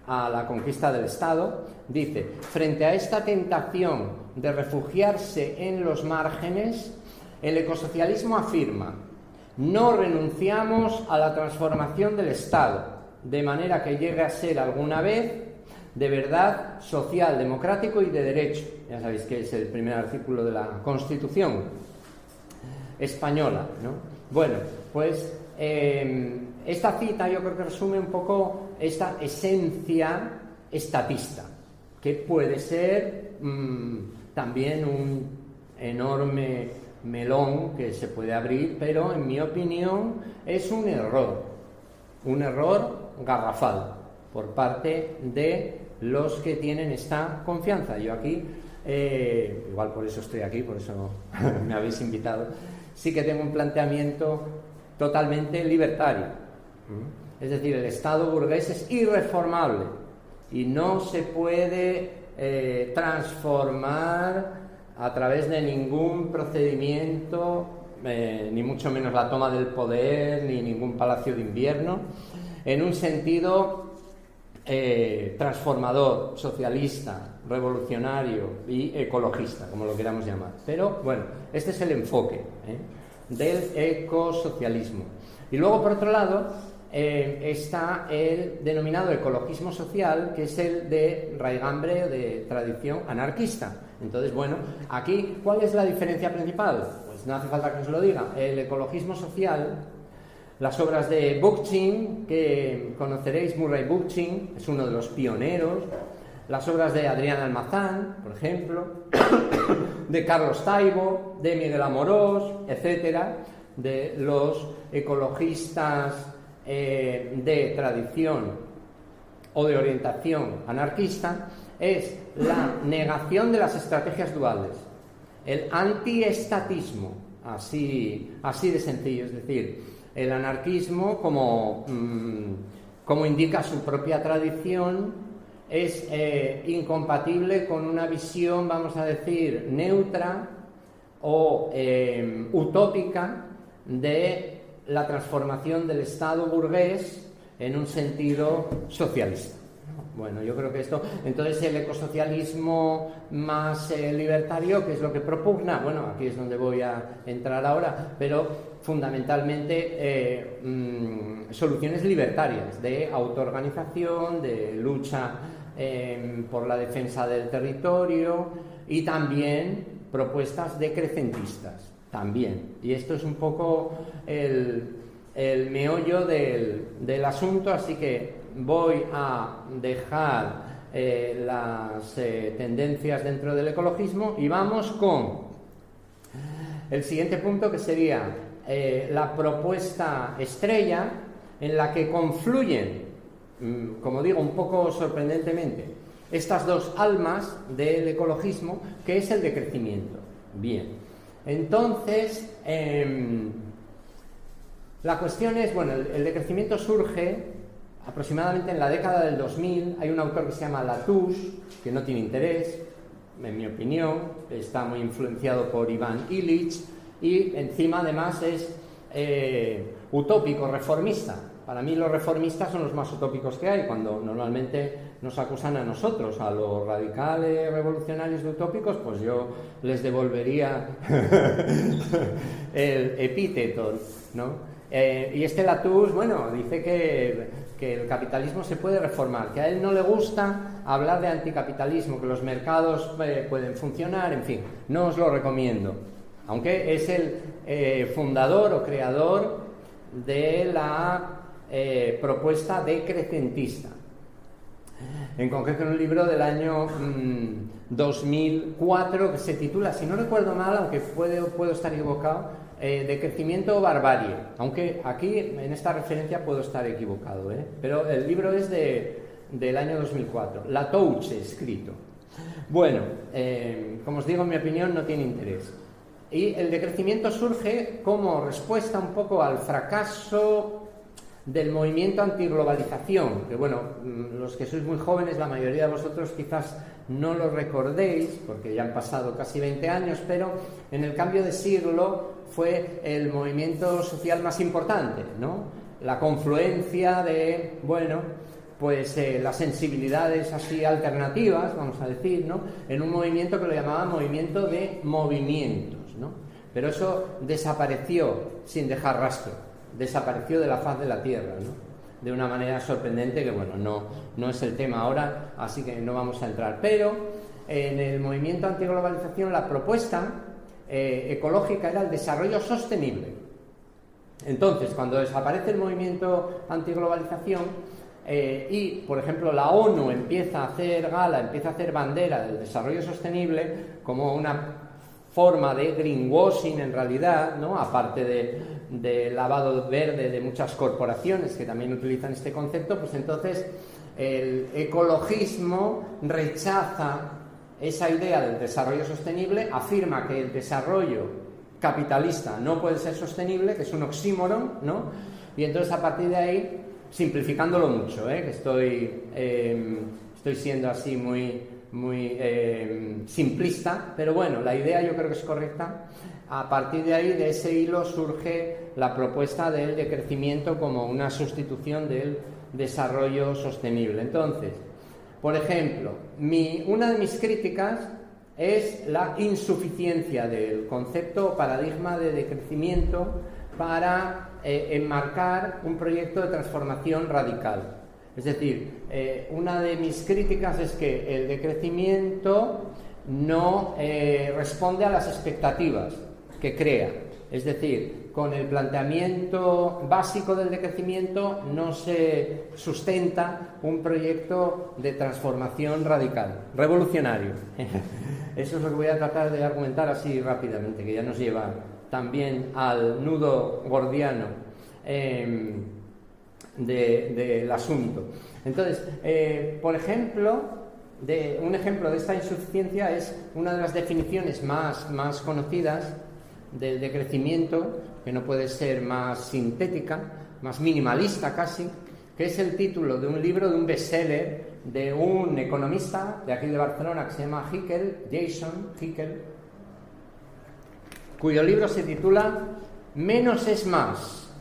a la conquista del Estado, dice, frente a esta tentación de refugiarse en los márgenes, el ecosocialismo afirma, no renunciamos a la transformación del Estado, de manera que llegue a ser alguna vez de verdad social, democrático y de derecho. Ya sabéis que es el primer artículo de la Constitución española, ¿no? Bueno, pues esta cita yo creo que resume un poco esta esencia estatista, que puede ser también un enorme melón que se puede abrir, pero en mi opinión es un error garrafal por parte de los que tienen esta confianza. Yo aquí, igual por eso estoy aquí, por eso me habéis invitado, sí que tengo un planteamiento totalmente libertario. Es decir, el Estado burgués es irreformable y no se puede transformar a través de ningún procedimiento, ni mucho menos la toma del poder, ni ningún palacio de invierno, en un sentido transformador, socialista, revolucionario y ecologista, como lo queramos llamar. Pero bueno, este es el enfoque del ecosocialismo. Y luego, por otro lado, está el denominado ecologismo social, que es el de raigambre de tradición anarquista. Entonces, bueno, aquí, ¿cuál es la diferencia principal? Pues no hace falta que os lo diga. El ecologismo social, las obras de Bookchin, que conoceréis, Murray Bookchin, es uno de los pioneros, las obras de Adrián Almazán, por ejemplo, de Carlos Taibo, de Miguel Amorós, etcétera, de los ecologistas de tradición o de orientación anarquista, es la negación de las estrategias duales, el antiestatismo, así de sencillo, es decir, el anarquismo, como indica su propia tradición, es incompatible con una visión, vamos a decir, neutra o utópica de la transformación del Estado burgués en un sentido socialista. Bueno, yo creo que esto... Entonces, el ecosocialismo más libertario, ¿qué es lo que propugna? Bueno, aquí es donde voy a entrar ahora, pero fundamentalmente soluciones libertarias de autoorganización, de lucha por la defensa del territorio y también propuestas decrecentistas. También. Y esto es un poco el meollo del asunto, así que voy a dejar las tendencias dentro del ecologismo y vamos con el siguiente punto, que sería la propuesta estrella, en la que confluyen, como digo, un poco sorprendentemente, estas dos almas del ecologismo, que es el decrecimiento. Bien. Entonces, la cuestión es, bueno, el decrecimiento surge aproximadamente en la década del 2000. Hay un autor que se llama Latouche, que no tiene interés, en mi opinión, está muy influenciado por Ivan Illich, y encima además es utópico, reformista. Para mí los reformistas son los más utópicos que hay, cuando normalmente nos acusan a nosotros, a los radicales revolucionarios de utópicos, pues yo les devolvería el epíteto, ¿no? Y este Latouche, bueno, dice que el capitalismo se puede reformar, que a él no le gusta hablar de anticapitalismo, que los mercados pueden funcionar, en fin, no os lo recomiendo, aunque es el fundador o creador de la propuesta decrecentista, en concreto en un libro del año 2004 que se titula, si no recuerdo mal, aunque puedo estar equivocado, Decrecimiento o barbarie, aunque aquí en esta referencia puedo estar equivocado, pero el libro es del año 2004, Latouche escrito. Bueno, como os digo, en mi opinión no tiene interés. Y el decrecimiento surge como respuesta un poco al fracaso del movimiento antiglobalización, que bueno, los que sois muy jóvenes, la mayoría de vosotros quizás no lo recordéis, porque ya han pasado casi 20 años, pero en el cambio de siglo fue el movimiento social más importante, ¿no? La confluencia de, bueno, pues las sensibilidades así alternativas, vamos a decir, ¿no? En un movimiento que lo llamaban movimiento de movimientos, ¿no? Pero eso desapareció sin dejar rastro, desapareció de la faz de la tierra, ¿no? De una manera sorprendente, que bueno, no es el tema ahora, así que no vamos a entrar. Pero en el movimiento antiglobalización la propuesta ecológica era el desarrollo sostenible. Entonces, cuando desaparece el movimiento antiglobalización y, por ejemplo, la ONU empieza a hacer gala, empieza a hacer bandera del desarrollo sostenible como una forma de greenwashing en realidad, ¿no? Aparte de lavado verde de muchas corporaciones que también utilizan este concepto, pues entonces el ecologismo rechaza esa idea del desarrollo sostenible, afirma que el desarrollo capitalista no puede ser sostenible, que es un oxímoron, ¿no? Y entonces a partir de ahí, simplificándolo mucho, que estoy siendo así muy simplista, pero bueno, la idea yo creo que es correcta. A partir de ahí, de ese hilo, surge la propuesta del decrecimiento como una sustitución del desarrollo sostenible. Entonces, por ejemplo, una de mis críticas es la insuficiencia del concepto o paradigma de decrecimiento para enmarcar un proyecto de transformación radical. Es decir, una de mis críticas es que el decrecimiento no responde a las expectativas que crea. Es decir, con el planteamiento básico del decrecimiento no se sustenta un proyecto de transformación radical, revolucionario. Eso es lo que voy a tratar de argumentar así rápidamente, que ya nos lleva también al nudo gordiano del asunto. Entonces, por ejemplo, un ejemplo de esta insuficiencia es una de las definiciones más conocidas del decrecimiento, que no puede ser más sintética, más minimalista casi, que es el título de un libro, de un bestseller de un economista de aquí de Barcelona que se llama Jason Hickel, cuyo libro se titula Menos es más.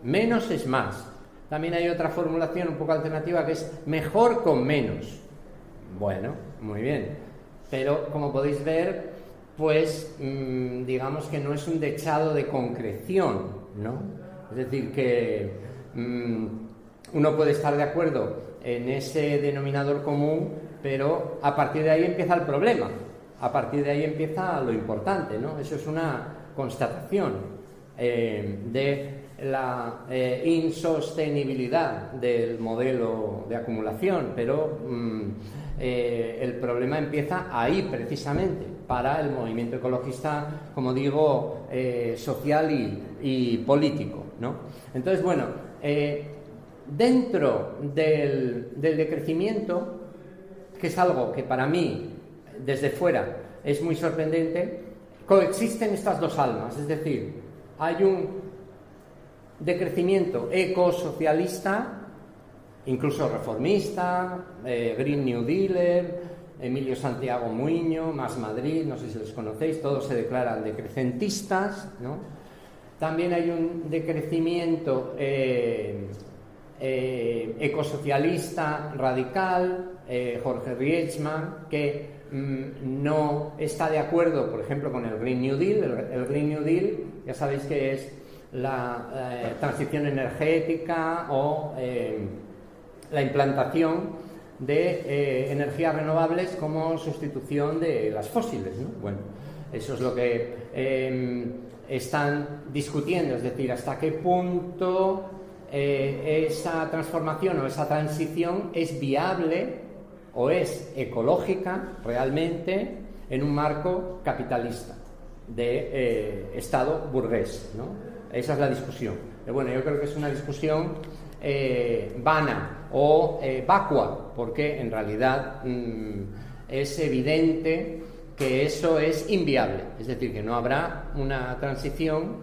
Menos es más. También hay otra formulación un poco alternativa que es mejor con menos. Bueno, muy bien. Pero como podéis ver, pues digamos que no es un dechado de concreción, ¿no? Es decir, que uno puede estar de acuerdo en ese denominador común, pero a partir de ahí empieza el problema, a partir de ahí empieza lo importante, ¿no? Eso es una constatación de la insostenibilidad del modelo de acumulación, pero el problema empieza ahí precisamente para el movimiento ecologista, como digo, social y político, ¿no? Entonces, bueno, dentro del decrecimiento, que es algo que para mí desde fuera es muy sorprendente, coexisten estas dos almas, es decir, hay un decrecimiento ecosocialista, incluso reformista, Green New Dealer, Emilio Santiago Muiño, Más Madrid, no sé si los conocéis, todos se declaran decrecentistas, ¿no? También hay un decrecimiento ecosocialista radical, Jorge Rietzmann, que no está de acuerdo, por ejemplo, con el Green New Deal. El Green New Deal, ya sabéis que es la transición energética o la implantación de energías renovables como sustitución de las fósiles, ¿no? Bueno, eso es lo que están discutiendo, es decir, hasta qué punto esa transformación o esa transición es viable o es ecológica realmente en un marco capitalista de Estado burgués, ¿no? Esa es la discusión. Pero bueno, yo creo que es una discusión vana o vacua, porque en realidad es evidente que eso es inviable, es decir, que no habrá una transición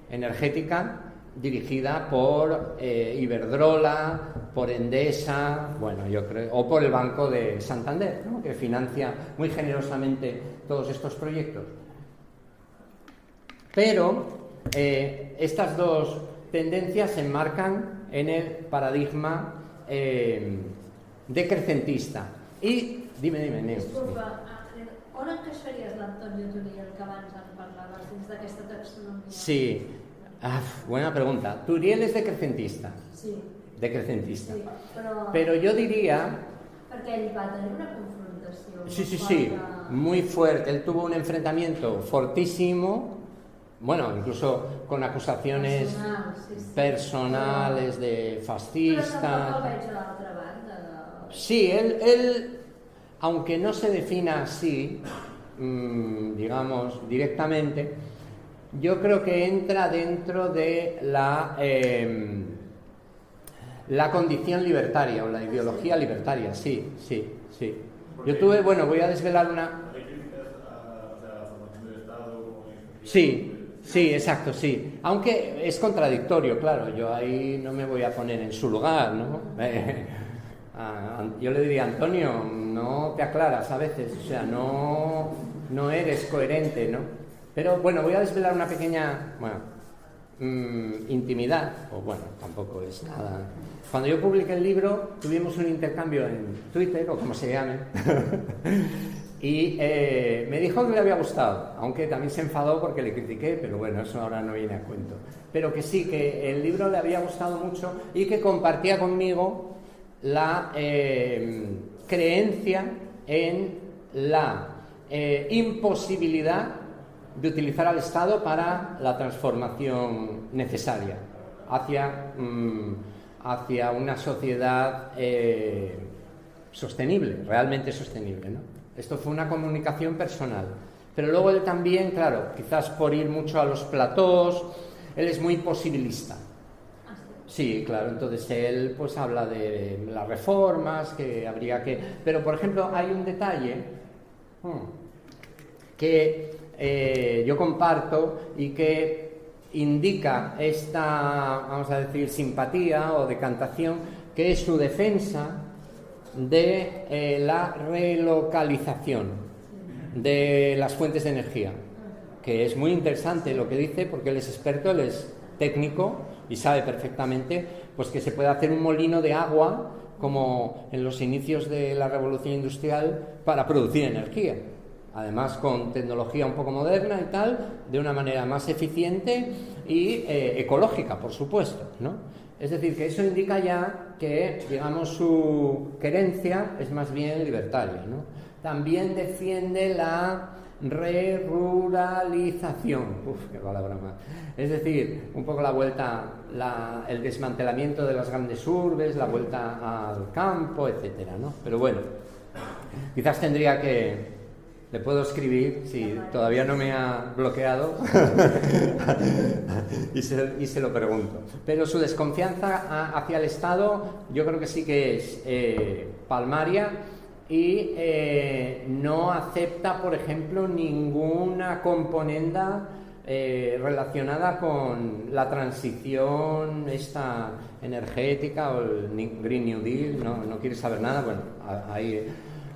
energética dirigida por Iberdrola, por Endesa, bueno, yo creo, o por el Banco de Santander, ¿no?, que financia muy generosamente todos estos proyectos. Pero estas dos tendencias se enmarcan en el paradigma decrecentista. I, dime, Neus. Disculpa, on encaixaries l'Antonio Turiel que abans en parlaves dins d'aquesta taxonomia? Sí, buena pregunta. Turiel es decrecentista. Sí. Decrecentista. Sí, pero yo diría... Perquè ell va tenir una confrontació. Sí, muy fuerte. Él tuvo un enfrentamiento fortísimo, bueno, incluso con acusaciones personales de fascista. Però tampoc el veig a l'altra banda. Sí, él, aunque no se defina así, digamos, directamente, yo creo que entra dentro de la condición libertaria o la ideología libertaria, sí. Yo tuve, bueno, voy a desvelar una... Sí, exacto, sí. Aunque es contradictorio, claro, yo ahí no me voy a poner en su lugar, ¿no? Yo le diría, Antonio, no te aclaras a veces, o sea, no eres coherente, ¿no? Pero bueno, voy a desvelar una pequeña, intimidad, o bueno, tampoco es nada. Cuando yo publiqué el libro, tuvimos un intercambio en Twitter, o como se llame, Y me dijo que le había gustado, aunque también se enfadó porque le critiqué, pero bueno, eso ahora no viene a cuento. Pero que sí, que el libro le había gustado mucho y que compartía conmigo la creencia en la imposibilidad de utilizar al Estado para la transformación necesaria hacia una sociedad sostenible, realmente sostenible, ¿no? Esto fue una comunicación personal. Pero luego él también, claro, quizás por ir mucho a los platós, él es muy posibilista. Sí, claro, entonces él pues habla de las reformas, que habría que... Pero, por ejemplo, hay un detalle que yo comparto y que indica esta, vamos a decir, simpatía o decantación, que es su defensa de la relocalización de las fuentes de energía, que es muy interesante lo que dice, porque él es experto, él es técnico y sabe perfectamente pues que se puede hacer un molino de agua como en los inicios de la revolución industrial para producir energía, además con tecnología un poco moderna y tal, de una manera más eficiente y ecológica, por supuesto, ¿no? Es decir, que eso indica ya que, digamos, su querencia es más bien libertaria, ¿no? También defiende la reruralización. Qué palabra más. Es decir, un poco la vuelta, el desmantelamiento de las grandes urbes, la vuelta al campo, etcétera, ¿no? Pero bueno, quizás tendría que... Le puedo escribir, si todavía no me ha bloqueado, y se lo pregunto. Pero su desconfianza hacia el Estado yo creo que sí que es palmaria y no acepta, por ejemplo, ninguna componenda relacionada con la transición esta energética o el Green New Deal, no quiere saber nada. Bueno,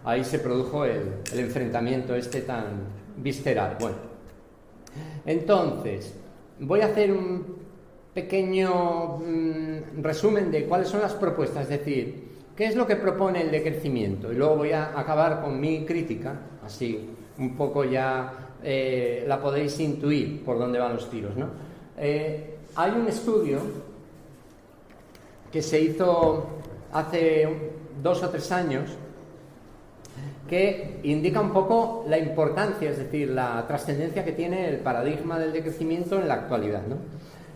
ahí se produjo el enfrentamiento tan visceral. Bueno, entonces, voy a hacer un pequeño resumen de cuáles son las propuestas, es decir, qué es lo que propone el decrecimiento, y luego voy a acabar con mi crítica, así un poco ya la podéis intuir por dónde van los tiros, ¿no? Hay un estudio que se hizo hace 2 o 3 años que indica un poco la importancia, es decir, la trascendencia que tiene el paradigma del decrecimiento en la actualidad, ¿no?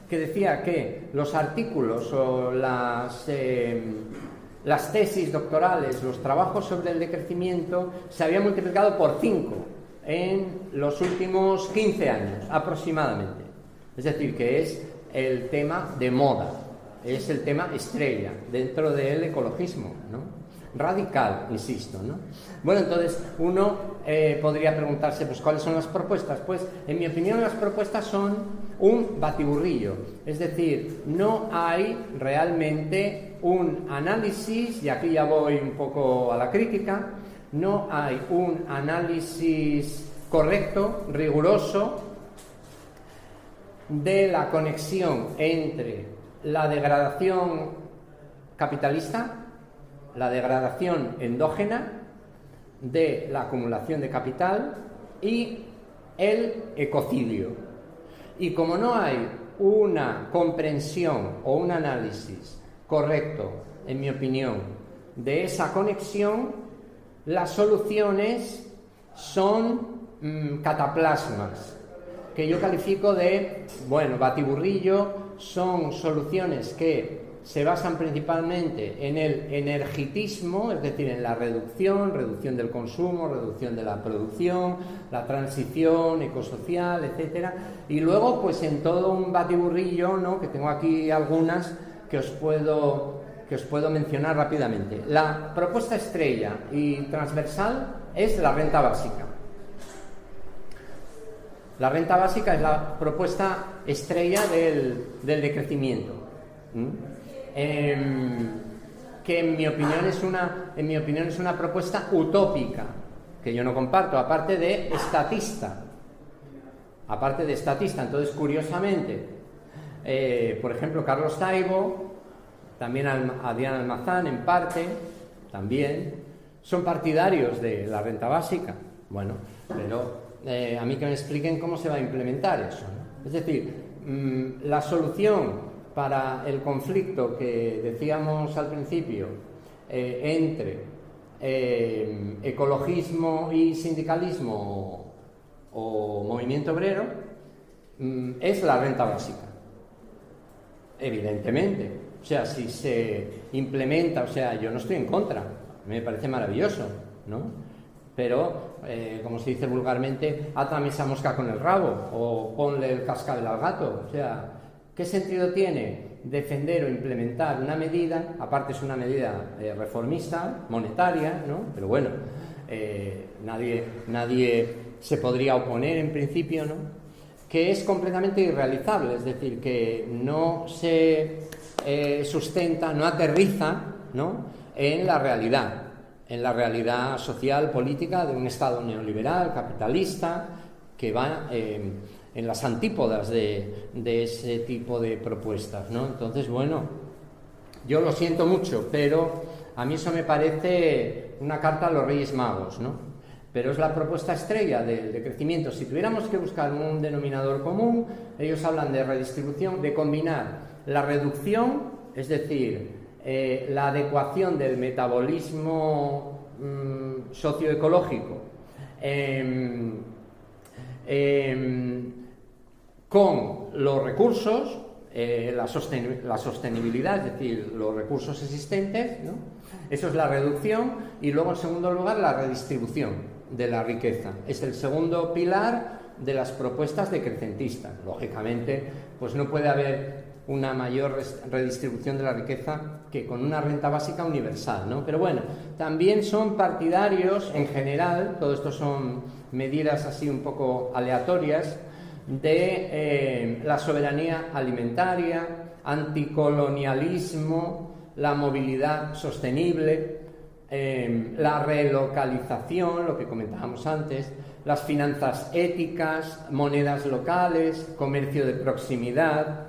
Que decía que los artículos o las tesis doctorales, los trabajos sobre el decrecimiento se habían multiplicado por 5 en los últimos 15 años aproximadamente. Es decir, que es el tema de moda, es el tema estrella dentro del ecologismo, ¿no? Radical, insisto, ¿no? Bueno, entonces uno podría preguntarse, pues, ¿cuáles son las propuestas? Pues, en mi opinión, las propuestas son un batiburrillo, es decir, no hay realmente un análisis, y aquí ya voy un poco a la crítica, no hay un análisis correcto, riguroso, de la conexión entre la degradación capitalista, la degradación endógena de la acumulación de capital y el ecocidio. Y como no hay una comprensión o un análisis correcto, en mi opinión, de esa conexión, las soluciones son cataplasmas, que yo califico de, bueno, batiburrillo. Son soluciones que se basan principalmente en el energitismo, es decir, en la reducción del consumo, reducción de la producción, la transición ecosocial, etcétera, y luego pues en todo un batiburrillo, ¿no?, que tengo aquí algunas que os puedo mencionar rápidamente. La propuesta estrella y transversal es la renta básica. La renta básica es la propuesta estrella del decrecimiento. Que en mi opinión es una propuesta utópica, que yo no comparto, aparte de estatista. Entonces, curiosamente, por ejemplo, Carlos Taibo, también Adrián Almazán en parte, también son partidarios de la renta básica, Bueno, pero a mí que me expliquen cómo se va a implementar eso, ¿no? Es decir, la solución para el conflicto que decíamos al principio entre ecologismo y sindicalismo o movimiento obrero es la renta básica, evidentemente. O sea, si se implementa, o sea, yo no estoy en contra, me parece maravilloso, ¿no? Pero, como se dice vulgarmente, átame esa mosca con el rabo o ponle el cascabel al gato. O sea, ¿qué sentido tiene defender o implementar una medida? Aparte es una medida reformista, monetaria, ¿no? Pero bueno, nadie se podría oponer en principio, ¿no? Que es completamente irrealizable, es decir, que no se sustenta, no aterriza, ¿no?, en la realidad social, política de un Estado neoliberal, capitalista, que va en las antípodas de ese tipo de propuestas, ¿no? Entonces, bueno, yo lo siento mucho, pero a mí eso me parece una carta a los Reyes Magos, ¿no? Pero es la propuesta estrella de crecimiento. Si tuviéramos que buscar un denominador común, ellos hablan de redistribución, de combinar la reducción, es decir, la adecuación del metabolismo socioecológico con los recursos, la sostenibilidad, es decir, los recursos existentes, ¿no? Eso es la reducción. Y luego, en segundo lugar, la redistribución de la riqueza. Es el segundo pilar de las propuestas decrecentistas. Lógicamente, pues no puede haber una mayor redistribución de la riqueza que con una renta básica universal, ¿no? Pero bueno, también son partidarios, en general, todo esto son medidas así un poco aleatorias, de la soberanía alimentaria, anticolonialismo, la movilidad sostenible, la relocalización, lo que comentábamos antes, las finanzas éticas, monedas locales, comercio de proximidad,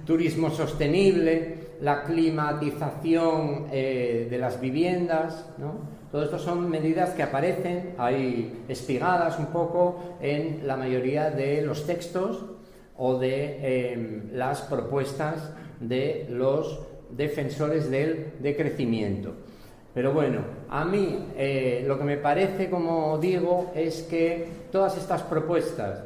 turismo sostenible, la climatización de las viviendas, ¿no? Todo esto son medidas que aparecen ahí espigadas un poco en la mayoría de los textos o de las propuestas de los defensores del decrecimiento. Pero bueno, a mí lo que me parece, como digo, es que todas estas propuestas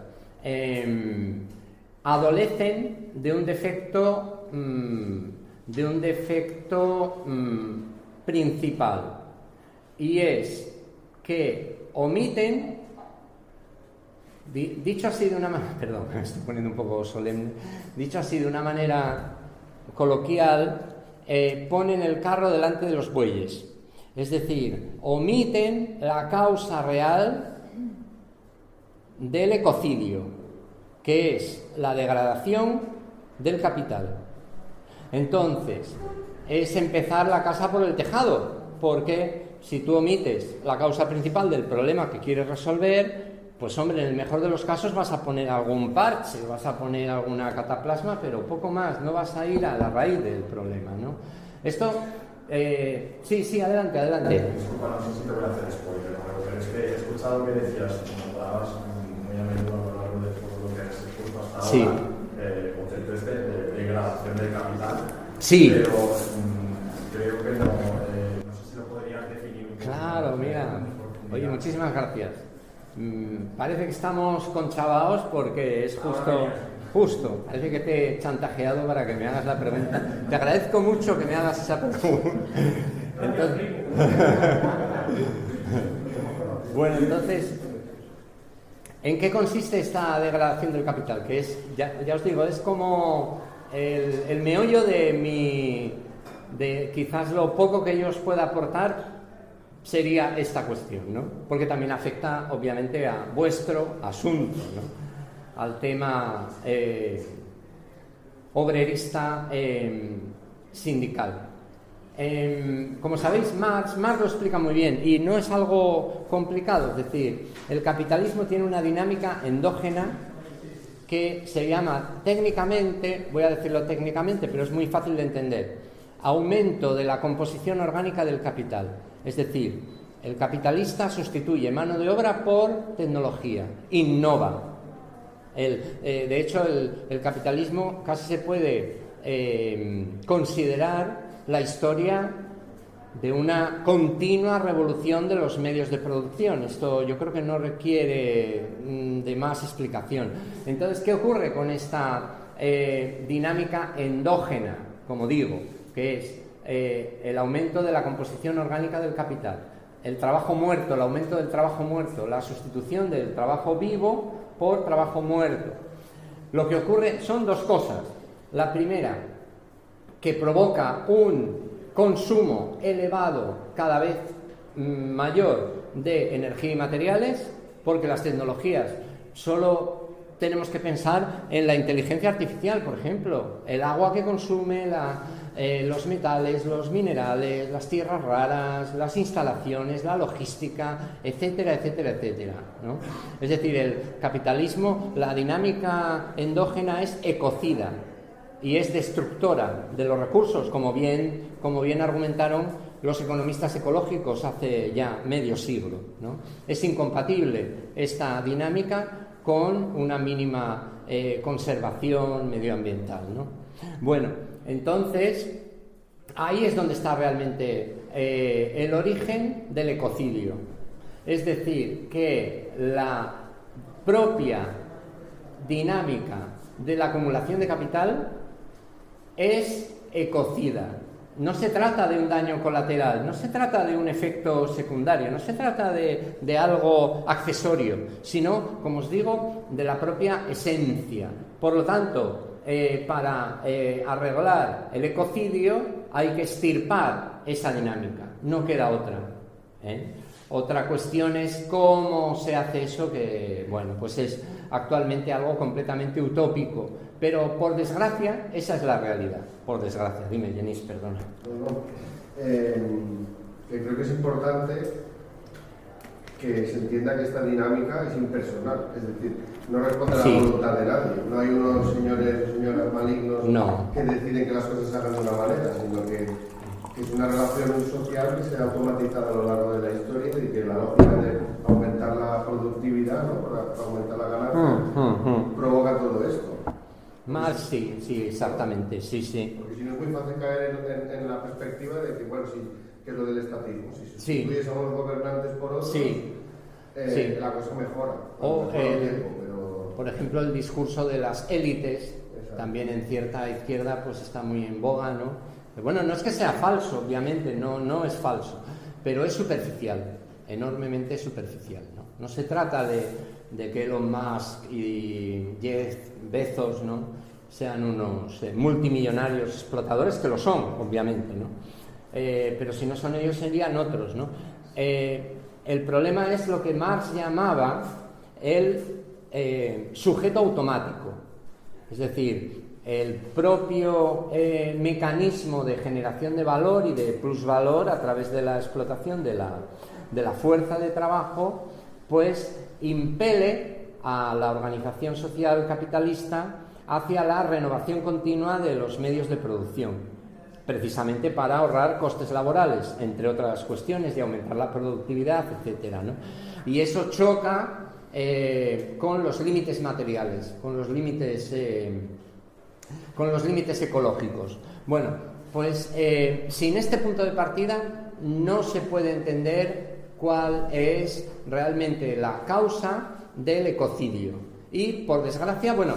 adolecen de un defecto principal, y es que omiten, dicho así de una manera, perdón, me estoy poniendo un poco solemne, dicho así de una manera coloquial, ponen el carro delante de los bueyes, es decir, omiten la causa real del ecocidio, que es la degradación del capital. Entonces, es empezar la casa por el tejado, porque si tú omites la causa principal del problema que quieres resolver, pues hombre, en el mejor de los casos vas a poner algún parche, vas a poner alguna cataplasma, pero poco más, no vas a ir a la raíz del problema, ¿no? Esto, sí, adelante. Disculpa, no sé si te voy a hacer spoiler, pero es que he escuchado que decías, como hablabas muy a menudo a lo largo de todo lo que has expuesto hasta sí. ahora, el concepto de degradación del capital. Sí. Pero creo que no sé si lo podrías definir un poco. Claro, mira. Oye, muchísimas gracias. Parece que estamos conchavaos porque es justo. Parece que te he chantajeado para que me hagas la pregunta. Te agradezco mucho que me hagas esa pregunta. Entonces, ¿en qué consiste esta degradación del capital? Que es, ya os digo, es como el meollo de quizás lo poco que yo os pueda aportar sería esta cuestión, ¿no? Porque también afecta, obviamente, a vuestro asunto, ¿no? Al tema obrerista sindical. Como sabéis, Marx lo explica muy bien y no es algo complicado, es decir, el capitalismo tiene una dinámica endógena que se llama técnicamente, voy a decirlo técnicamente, pero es muy fácil de entender, aumento de la composición orgánica del capital. Es decir, El capitalista sustituye mano de obra por tecnología, innova. De hecho, el capitalismo casi se puede considerar la historia de una continua revolución de los medios de producción. Esto yo creo que no requiere de más explicación. Entonces, ¿qué ocurre con esta dinámica endógena, como digo, que es el aumento de la composición orgánica del capital? El trabajo muerto, el aumento del trabajo muerto, la sustitución del trabajo vivo por trabajo muerto. Lo que ocurre son dos cosas. La primera, que provoca un consumo elevado, cada vez mayor, de energía y materiales, porque las tecnologías, solo tenemos que pensar en la inteligencia artificial, por ejemplo, el agua que consume, los metales, los minerales, las tierras raras, las instalaciones, la logística, etcétera, etcétera, etcétera, ¿no? Es decir, el capitalismo, la dinámica endógena es ecocida y es destructora de los recursos, como bien argumentaron los economistas ecológicos hace ya medio siglo, ¿no? Es incompatible esta dinámica con una mínima conservación medioambiental, ¿no? Bueno, entonces ahí es donde está realmente el origen del ecocidio. Es decir, que la propia dinámica de la acumulación de capital es ecocida. No se trata de un daño colateral, no se trata de un efecto secundario, no se trata de algo accesorio, sino, como os digo, de la propia esencia. Por lo tanto, para arreglar el ecocidio hay que extirpar esa dinámica, no queda otra. Otra cuestión es cómo se hace eso, que, bueno, pues es actualmente algo completamente utópico. Pero, por desgracia, esa es la realidad. Por desgracia. Dime, Jenis, perdona. Que creo que es importante que se entienda que esta dinámica es impersonal. Es decir, no responde a la voluntad de nadie. No hay unos señores o señoras malignos que deciden que las cosas se hagan de una manera, sino que es una relación social que se ha automatizado a lo largo de la historia y que la lógica de aumentar la productividad, ¿no? Para aumentar la ganancia, provoca todo esto. Más sí, exactamente, sí. Porque si no es muy fácil caer en la perspectiva de que, bueno, sí, que es lo del estatismo. Si sustituyes a unos gobernantes por otros, la cosa mejora. Por ejemplo, el discurso de las élites, también en cierta izquierda, pues está muy en boga, ¿no? Bueno, no es que sea falso, obviamente, no es falso, pero es superficial, enormemente superficial, ¿no? No se trata de que Elon Musk y Jeff Bezos, ¿no?, sean unos multimillonarios explotadores, que lo son, obviamente, ¿no? Pero si no son ellos, serían otros, ¿no? El problema es lo que Marx llamaba el sujeto automático, es decir, el propio mecanismo de generación de valor y de plusvalor a través de la explotación de la fuerza de trabajo, pues impele a la organización social capitalista hacia la renovación continua de los medios de producción, precisamente para ahorrar costes laborales, entre otras cuestiones, y aumentar la productividad, etcétera, ¿no? Y eso choca con los límites materiales, con los límites ecológicos. Bueno, pues sin este punto de partida no se puede entender cuál es realmente la causa del ecocidio. Y por desgracia, bueno,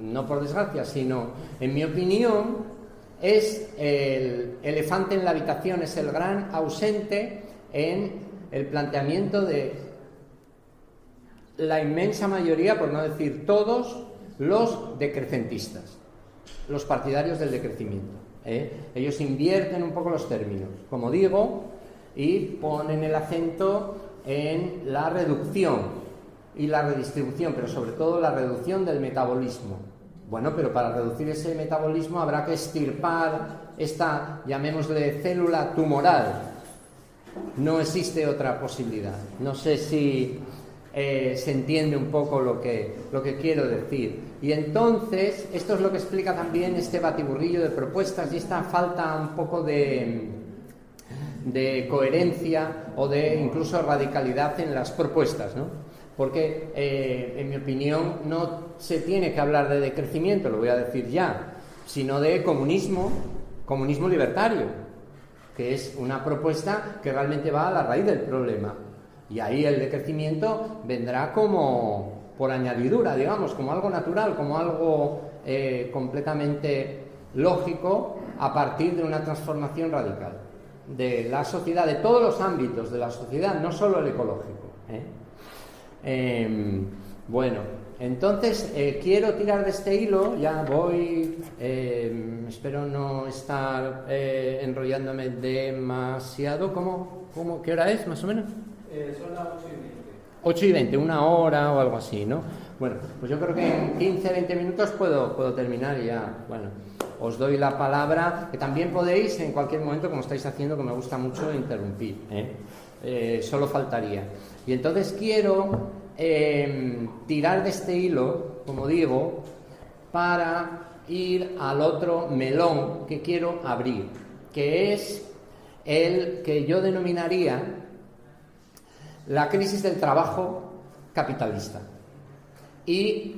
no por desgracia, sino en mi opinión, es el elefante en la habitación, es el gran ausente en el planteamiento de la inmensa mayoría, por no decir todos, los decrecentistas, los partidarios del decrecimiento. Ellos invierten un poco los términos, como digo, y ponen el acento en la reducción y la redistribución, pero sobre todo la reducción del metabolismo. Bueno, pero para reducir ese metabolismo habrá que extirpar esta, llamémosle, célula tumoral. No existe otra posibilidad. No sé si se entiende un poco lo que quiero decir. Y entonces, esto es lo que explica también este batiburrillo de propuestas y esta falta un poco de de coherencia o de incluso radicalidad en las propuestas, ¿no? Porque, en mi opinión, no se tiene que hablar de decrecimiento, lo voy a decir ya, sino de comunismo libertario, que es una propuesta que realmente va a la raíz del problema. Y ahí el decrecimiento vendrá como por añadidura, digamos, como algo natural, como algo completamente lógico a partir de una transformación radical de la sociedad, de todos los ámbitos de la sociedad, no solo el ecológico. Bueno, entonces quiero tirar de este hilo, ya voy, espero no estar enrollándome demasiado. ¿Qué hora es, más o menos? Son las 8:20. 8:20, una hora o algo así, ¿no? Bueno, pues yo creo que en 15-20 minutos puedo terminar y ya, bueno, os doy la palabra, que también podéis en cualquier momento, como estáis haciendo, que me gusta mucho, interrumpir, solo faltaría. Y entonces quiero tirar de este hilo, como digo, para ir al otro melón que quiero abrir, que es el que yo denominaría la crisis del trabajo capitalista. Y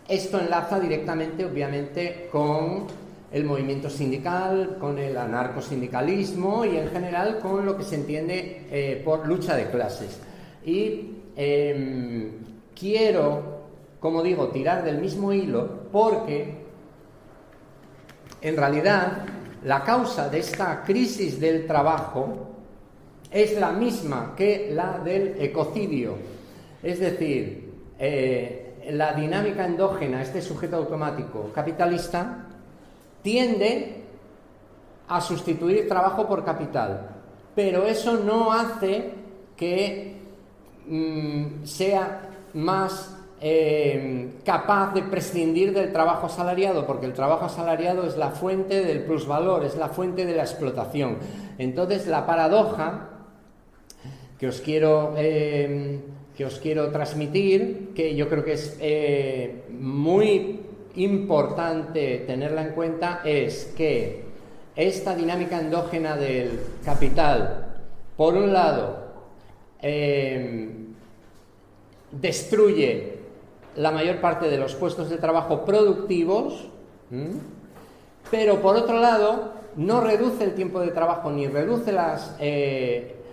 esto enlaza directamente, obviamente, con el movimiento sindical, con el anarcosindicalismo y en general con lo que se entiende por lucha de clases. Y quiero, como digo, tirar del mismo hilo porque en realidad la causa de esta crisis del trabajo es la misma que la del ecocidio. Es decir, la dinámica endógena, este sujeto automático capitalista, tiende a sustituir trabajo por capital, pero eso no hace que sea más capaz de prescindir del trabajo asalariado, porque el trabajo asalariado es la fuente del plusvalor, es la fuente de la explotación. Entonces, la paradoja que os quiero transmitir, que yo creo que es muy importante tenerla en cuenta, es que esta dinámica endógena del capital, por un lado, destruye la mayor parte de los puestos de trabajo productivos, pero por otro lado no reduce el tiempo de trabajo, ni reduce las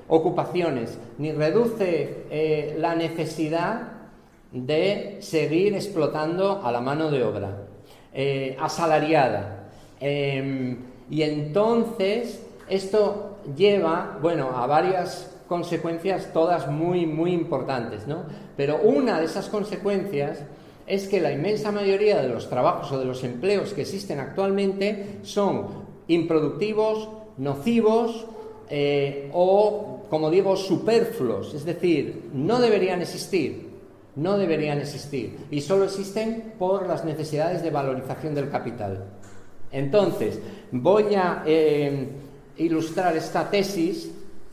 ocupaciones, ni reduce la necesidad de seguir explotando a la mano de obra asalariada. Y entonces esto lleva, bueno, a varias consecuencias, todas muy, muy importantes, ¿no? Pero una de esas consecuencias es que la inmensa mayoría de los trabajos o de los empleos que existen actualmente son improductivos, nocivos o, como digo, superfluos, es decir, no deberían existir y solo existen por las necesidades de valorización del capital. Entonces, voy a ilustrar esta tesis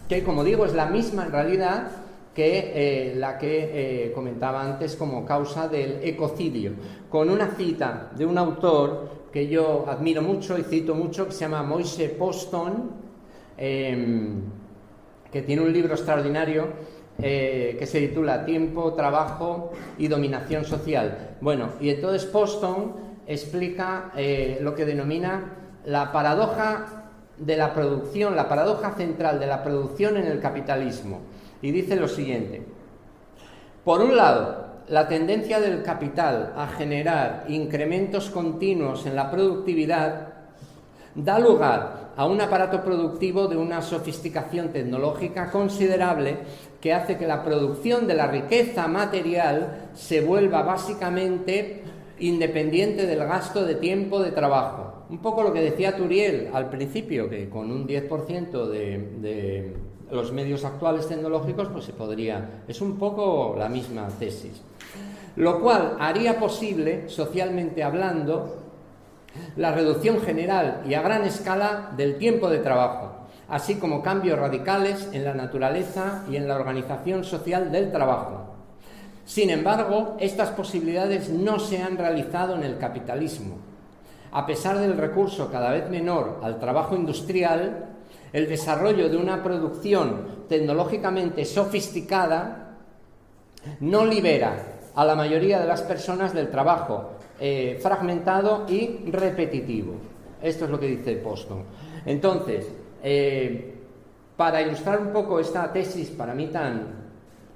que, como digo, es la misma en realidad que la que comentaba antes como causa del ecocidio, con una cita de un autor que yo admiro mucho y cito mucho, que se llama Moise Poston, que tiene un libro extraordinario que se titula Tiempo, Trabajo y Dominación Social. Bueno, y entonces Poston explica lo que denomina la paradoja de la producción, la paradoja central de la producción en el capitalismo, y dice lo siguiente: por un lado, la tendencia del capital a generar incrementos continuos en la productividad da lugar a un aparato productivo de una sofisticación tecnológica considerable que hace que la producción de la riqueza material se vuelva básicamente independiente del gasto de tiempo de trabajo. Un poco lo que decía Turiel al principio, que con un 10% de los medios actuales tecnológicos pues se podría... Es un poco la misma tesis. Lo cual haría posible, socialmente hablando, la reducción general y a gran escala del tiempo de trabajo, así como cambios radicales en la naturaleza y en la organización social del trabajo. Sin embargo, estas posibilidades no se han realizado en el capitalismo. A pesar del recurso cada vez menor al trabajo industrial, el desarrollo de una producción tecnológicamente sofisticada no libera a la mayoría de las personas del trabajo fragmentado y repetitivo. Esto es lo que dice Poston. Entonces, para ilustrar un poco esta tesis para mí tan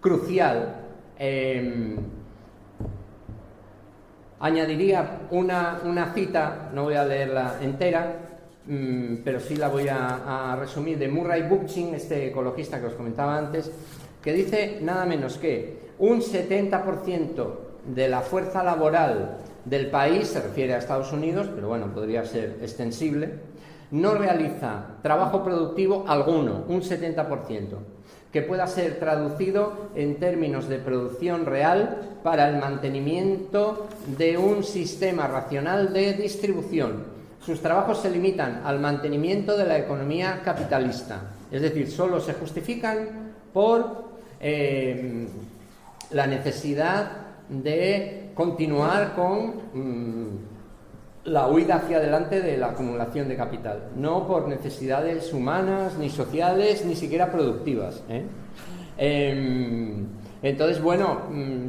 crucial, añadiría una cita, no voy a leerla entera, pero sí la voy a resumir, de Murray Bookchin, este ecologista que os comentaba antes, que dice nada menos que un 70% de la fuerza laboral del país, se refiere a Estados Unidos, pero bueno, podría ser extensible, no realiza trabajo productivo alguno, un 70%, que pueda ser traducido en términos de producción real para el mantenimiento de un sistema racional de distribución. Sus trabajos se limitan al mantenimiento de la economía capitalista, es decir, solo se justifican por la necesidad de continuar con la huida hacia adelante de la acumulación de capital, no por necesidades humanas, ni sociales, ni siquiera productivas, Entonces, bueno,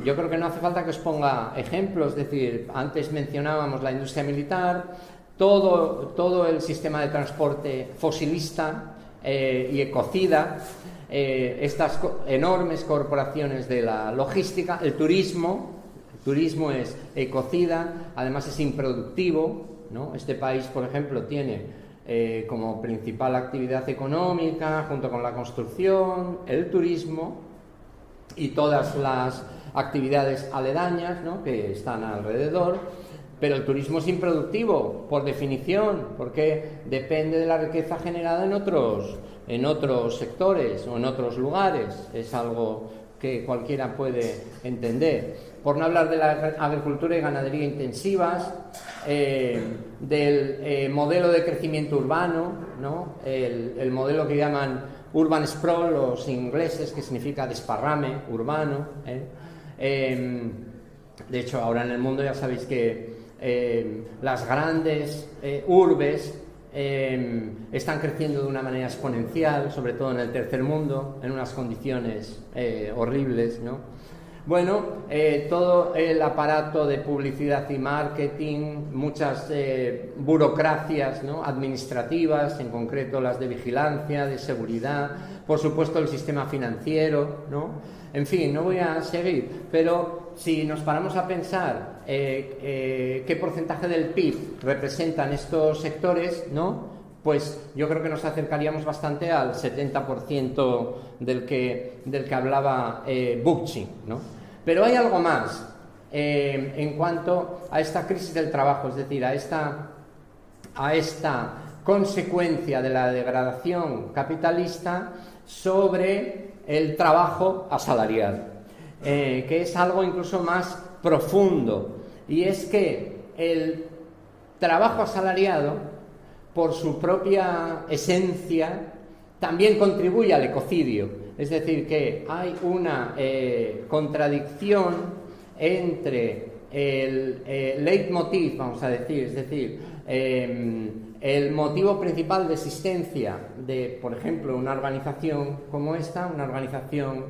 yo creo que no hace falta que os ponga ejemplos, es decir, antes mencionábamos la industria militar, todo el sistema de transporte fosilista y ecocida, estas enormes corporaciones de la logística, el turismo es ecocida, además es improductivo, ¿no? Este país, por ejemplo, tiene como principal actividad económica, junto con la construcción, el turismo y todas las actividades aledañas, ¿no?, que están alrededor, pero el turismo es improductivo, por definición, porque depende de la riqueza generada en otros sectores o en otros lugares. Es algo que cualquiera puede entender. Por no hablar de la agricultura y ganadería intensivas, del modelo de crecimiento urbano, ¿no?, el modelo que llaman urban sprawl los ingleses, que significa desparrame urbano. De hecho, ahora en el mundo ya sabéis que las grandes urbes están creciendo de una manera exponencial, sobre todo en el tercer mundo, en unas condiciones horribles, ¿no? Bueno, todo el aparato de publicidad y marketing, muchas burocracias, ¿no?, administrativas, en concreto las de vigilancia, de seguridad, por supuesto el sistema financiero, ¿no? En fin, no voy a seguir, pero si nos paramos a pensar qué porcentaje del PIB representan estos sectores, ¿no?, pues yo creo que nos acercaríamos bastante al 70% del que hablaba Bookchin, ¿no? Pero hay algo más en cuanto a esta crisis del trabajo, es decir, a esta consecuencia de la degradación capitalista sobre el trabajo asalariado, que es algo incluso más profundo, y es que el trabajo asalariado, por su propia esencia, también contribuye al ecocidio. Es decir, que hay una contradicción entre el leitmotiv, vamos a decir, es decir, el motivo principal de existencia de, por ejemplo, una organización como esta, una organización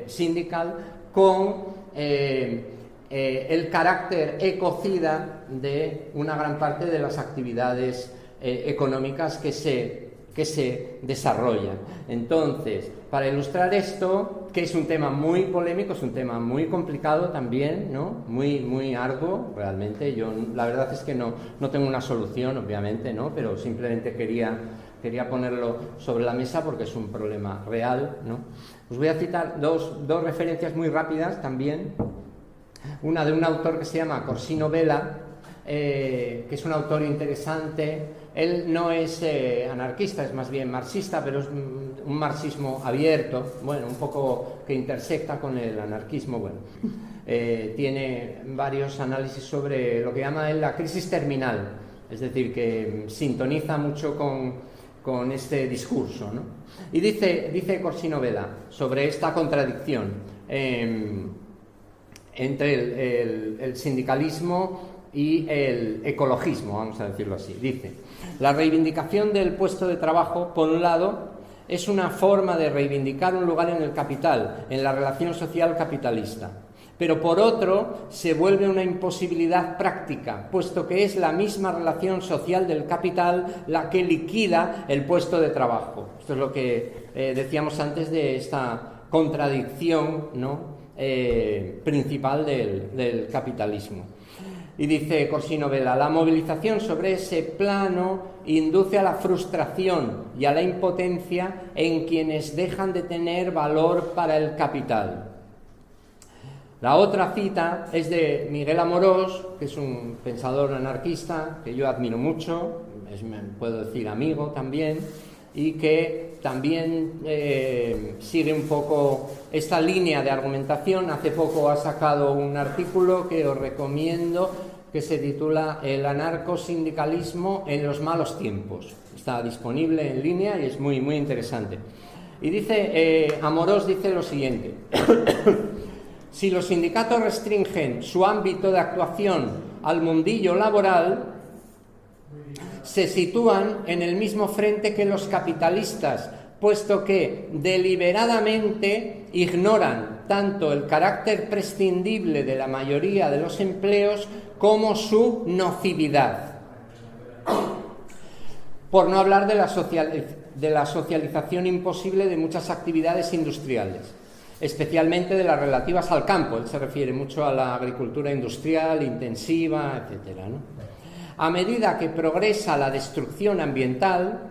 sindical, con el carácter ecocida de una gran parte de las actividades económicas que se desarrollan. Entonces, para ilustrar esto, que es un tema muy polémico, es un tema muy complicado también, ¿no?, muy arduo, realmente. Yo la verdad es que no tengo una solución, obviamente, ¿no?, pero simplemente quería ponerlo sobre la mesa porque es un problema real, ¿no? Os voy a citar dos referencias muy rápidas también. Una de un autor que se llama Corsino Vela, que es un autor interesante. Él no es anarquista, es más bien marxista, pero es un marxismo abierto, bueno, un poco que intersecta con el anarquismo. Bueno, tiene varios análisis sobre lo que llama él la crisis terminal, es decir, que sintoniza mucho con este discurso, ¿no? Y dice Corsino Vela sobre esta contradicción entre el sindicalismo y el ecologismo, vamos a decirlo así. Dice: la reivindicación del puesto de trabajo, por un lado, es una forma de reivindicar un lugar en el capital, en la relación social capitalista. Pero por otro, se vuelve una imposibilidad práctica, puesto que es la misma relación social del capital la que liquida el puesto de trabajo. Esto es lo que decíamos antes de esta contradicción, ¿no?, principal del capitalismo. Y dice Corsino Vela: la movilización sobre ese plano induce a la frustración y a la impotencia en quienes dejan de tener valor para el capital. La otra cita es de Miguel Amorós, que es un pensador anarquista que yo admiro mucho, puedo decir amigo también, y que también sigue un poco esta línea de argumentación. Hace poco ha sacado un artículo que os recomiendo, que se titula El anarcosindicalismo en los malos tiempos. Está disponible en línea y es muy, muy interesante. Y dice, Amorós dice lo siguiente: si los sindicatos restringen su ámbito de actuación al mundillo laboral, se sitúan en el mismo frente que los capitalistas, puesto que deliberadamente ignoran tanto el carácter prescindible de la mayoría de los empleos como su nocividad. Por no hablar de la socialización imposible de muchas actividades industriales, especialmente de las relativas al campo. Él se refiere mucho a la agricultura industrial, intensiva, etcétera, ¿no? A medida que progresa la destrucción ambiental,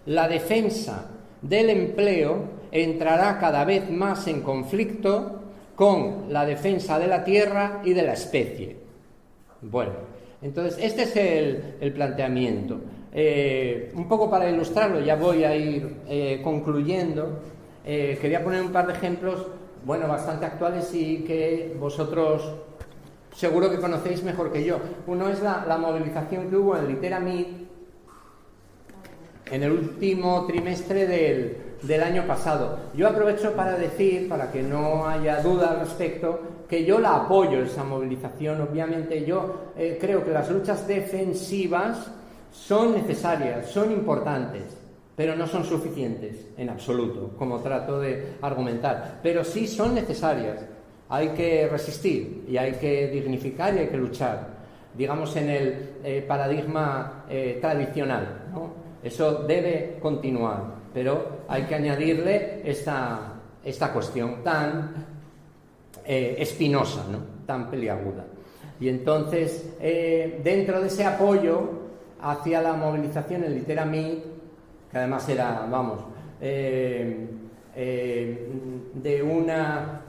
la defensa del empleo entrará cada vez más en conflicto con la defensa de la tierra y de la especie. Bueno, entonces este es el planteamiento. Un poco para ilustrarlo, ya voy a ir concluyendo. Quería poner un par de ejemplos, bueno, bastante actuales y que vosotros seguro que conocéis mejor que yo. Uno es la movilización que hubo en Litera Meet en el último trimestre del año pasado. Yo aprovecho para decir, para que no haya duda al respecto, que yo la apoyo, esa movilización. Obviamente yo creo que las luchas defensivas son necesarias, son importantes, pero no son suficientes en absoluto, como trato de argumentar. Pero sí son necesarias. Hay que resistir y hay que dignificar y hay que luchar, digamos, en el paradigma tradicional, ¿no? Eso debe continuar, pero hay que añadirle esta cuestión tan espinosa, ¿no?, tan peliaguda. Y entonces, dentro de ese apoyo hacia la movilización en Litera Meet, que además era, vamos, de una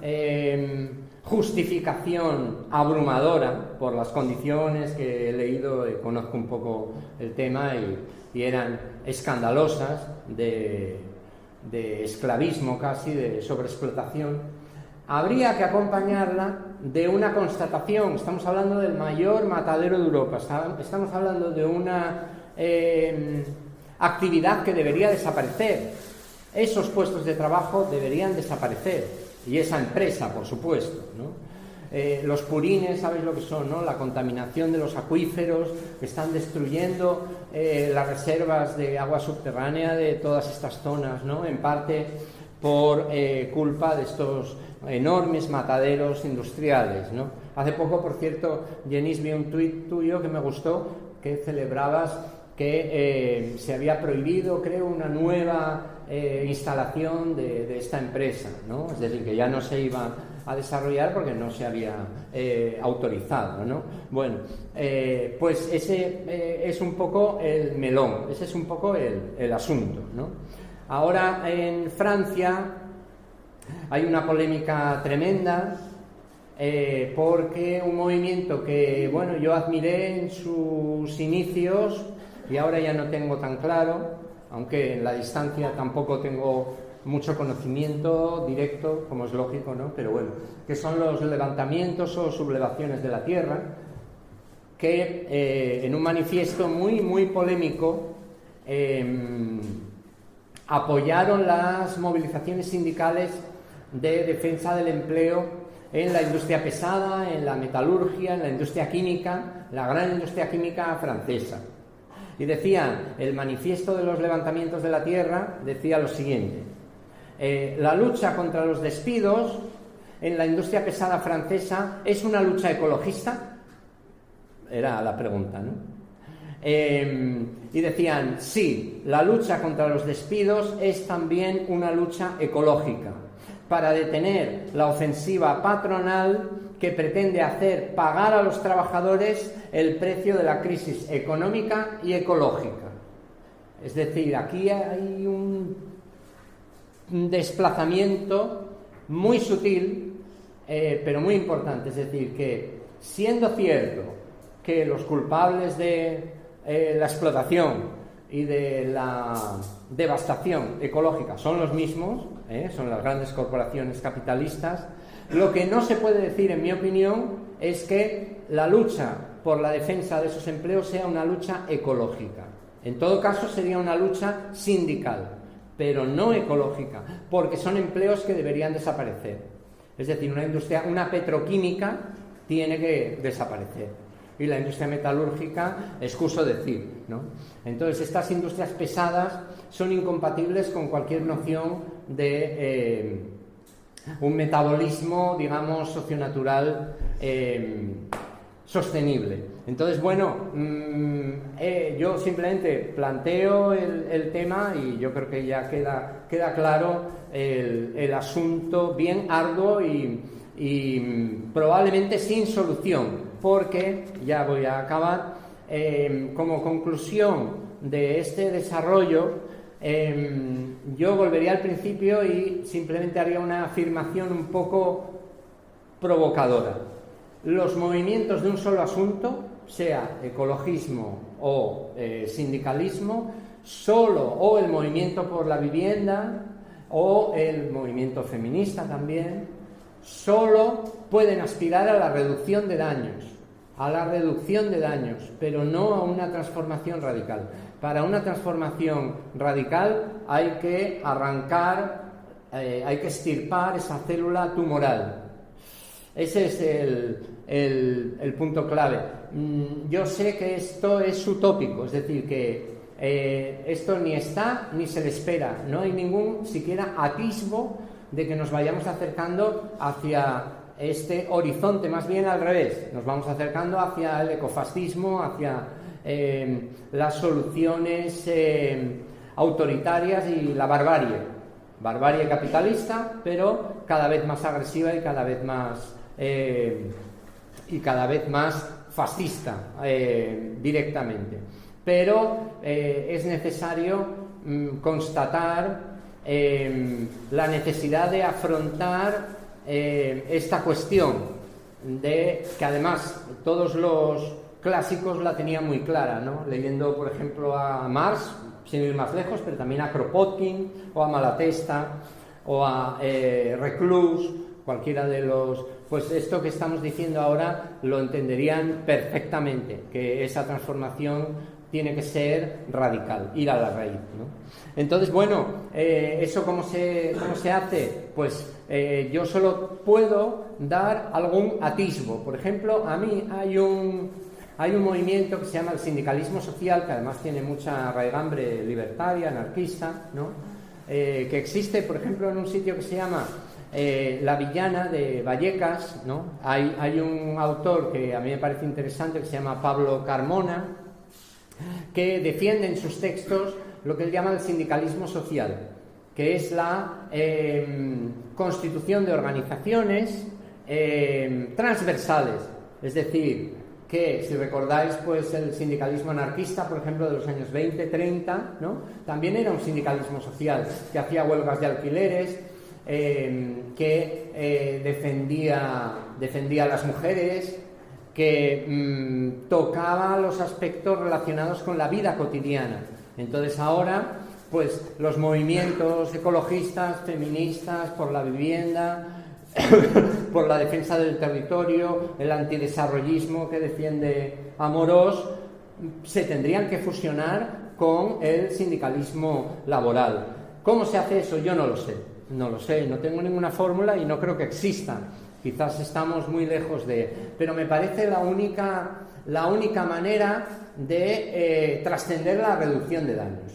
justificación abrumadora por las condiciones que he leído, conozco un poco el tema y eran escandalosas, de esclavismo casi, de sobreexplotación. Habría que acompañarla de una constatación. Estamos hablando del mayor matadero de Europa, estamos hablando de una actividad que debería desaparecer. Esos puestos de trabajo deberían desaparecer, y esa empresa, por supuesto, ¿no? Los purines, ¿sabéis lo que son, no? La contaminación de los acuíferos, que están destruyendo las reservas de agua subterránea de todas estas zonas, ¿no? En parte por culpa de estos enormes mataderos industriales, ¿no? Hace poco, por cierto, Jenis, vi un tuit tuyo que me gustó, que celebrabas que se había prohibido, creo, una nueva instalación de esta empresa, ¿no? Es decir, que ya no se iba a desarrollar porque no se había autorizado, ¿no? Bueno, pues ese es un poco el melón, ese es un poco el asunto, ¿no? Ahora en Francia hay una polémica tremenda porque un movimiento que, bueno, yo admiré en sus inicios y ahora ya no tengo tan claro, aunque en la distancia tampoco tengo mucho conocimiento directo, como es lógico, ¿no? Pero bueno, que son los levantamientos o sublevaciones de la tierra, que en un manifiesto muy, muy polémico apoyaron las movilizaciones sindicales de defensa del empleo en la industria pesada, en la metalurgia, en la industria química, la gran industria química francesa. Y decían, el manifiesto de los levantamientos de la tierra decía lo siguiente: la lucha contra los despidos en la industria pesada francesa es una lucha ecologista. Era la pregunta, ¿no? Y decían, sí, la lucha contra los despidos es también una lucha ecológica, para detener la ofensiva patronal que pretende hacer pagar a los trabajadores el precio de la crisis económica y ecológica. Es decir, aquí hay un desplazamiento muy sutil, pero muy importante. Es decir, que siendo cierto que los culpables de la explotación y de la devastación ecológica son los mismos, son las grandes corporaciones capitalistas, lo que no se puede decir, en mi opinión, es que la lucha por la defensa de esos empleos sea una lucha ecológica. En todo caso sería una lucha sindical, pero no ecológica, porque son empleos que deberían desaparecer. Es decir, una petroquímica tiene que desaparecer. Y la industria metalúrgica, excuso decir, ¿no? Entonces, estas industrias pesadas son incompatibles con cualquier noción de un metabolismo, digamos, socionatural sostenible. Entonces, bueno, yo simplemente planteo el tema y yo creo que ya queda claro el asunto, bien arduo y probablemente sin solución. Porque, ya voy a acabar, como conclusión de este desarrollo, yo volvería al principio y simplemente haría una afirmación un poco provocadora. Los movimientos de un solo asunto, sea ecologismo o sindicalismo, o el movimiento por la vivienda o el movimiento feminista también, solo pueden aspirar a la reducción de daños, pero no a una transformación radical. Para una transformación radical hay que arrancar, hay que extirpar esa célula tumoral. Ese es el punto clave. Yo sé que esto es utópico, es decir, que esto ni está ni se le espera, no hay ningún siquiera atisbo de que nos vayamos acercando hacia este horizonte, más bien al revés, nos vamos acercando hacia el ecofascismo, hacia las soluciones autoritarias y la barbarie capitalista, pero cada vez más agresiva y cada vez más fascista directamente. Pero es necesario constatar la necesidad de afrontar esta cuestión, que además todos los clásicos la tenían muy clara, ¿no? Leyendo, por ejemplo, a Marx, sin ir más lejos, pero también a Kropotkin o a Malatesta o a Reclus, cualquiera de los... Pues esto que estamos diciendo ahora lo entenderían perfectamente, que esa transformación tiene que ser radical, ir a la raíz, ¿no? Entonces, bueno, ¿eso cómo se hace? Pues yo solo puedo dar algún atisbo. Por ejemplo, a mí hay un movimiento que se llama el sindicalismo social, que además tiene mucha raigambre libertaria, anarquista, ¿no? Que existe, por ejemplo, en un sitio que se llama La Villana de Vallecas, ¿no? Hay un autor que a mí me parece interesante, que se llama Pablo Carmona, que defiende en sus textos lo que él llama el sindicalismo social, que es la constitución de organizaciones transversales. Es decir, que si recordáis, pues el sindicalismo anarquista, por ejemplo, de los años 20, 30, ¿no? También era un sindicalismo social que hacía huelgas de alquileres, que defendía a las mujeres, que tocaba los aspectos relacionados con la vida cotidiana. Entonces ahora, pues los movimientos ecologistas, feministas, por la vivienda, por la defensa del territorio, el antidesarrollismo que defiende Amorós, se tendrían que fusionar con el sindicalismo laboral. ¿Cómo se hace eso? Yo no lo sé, no tengo ninguna fórmula y no creo que exista. quizás estamos muy lejos de... Pero me parece la única manera de trascender la reducción de daños.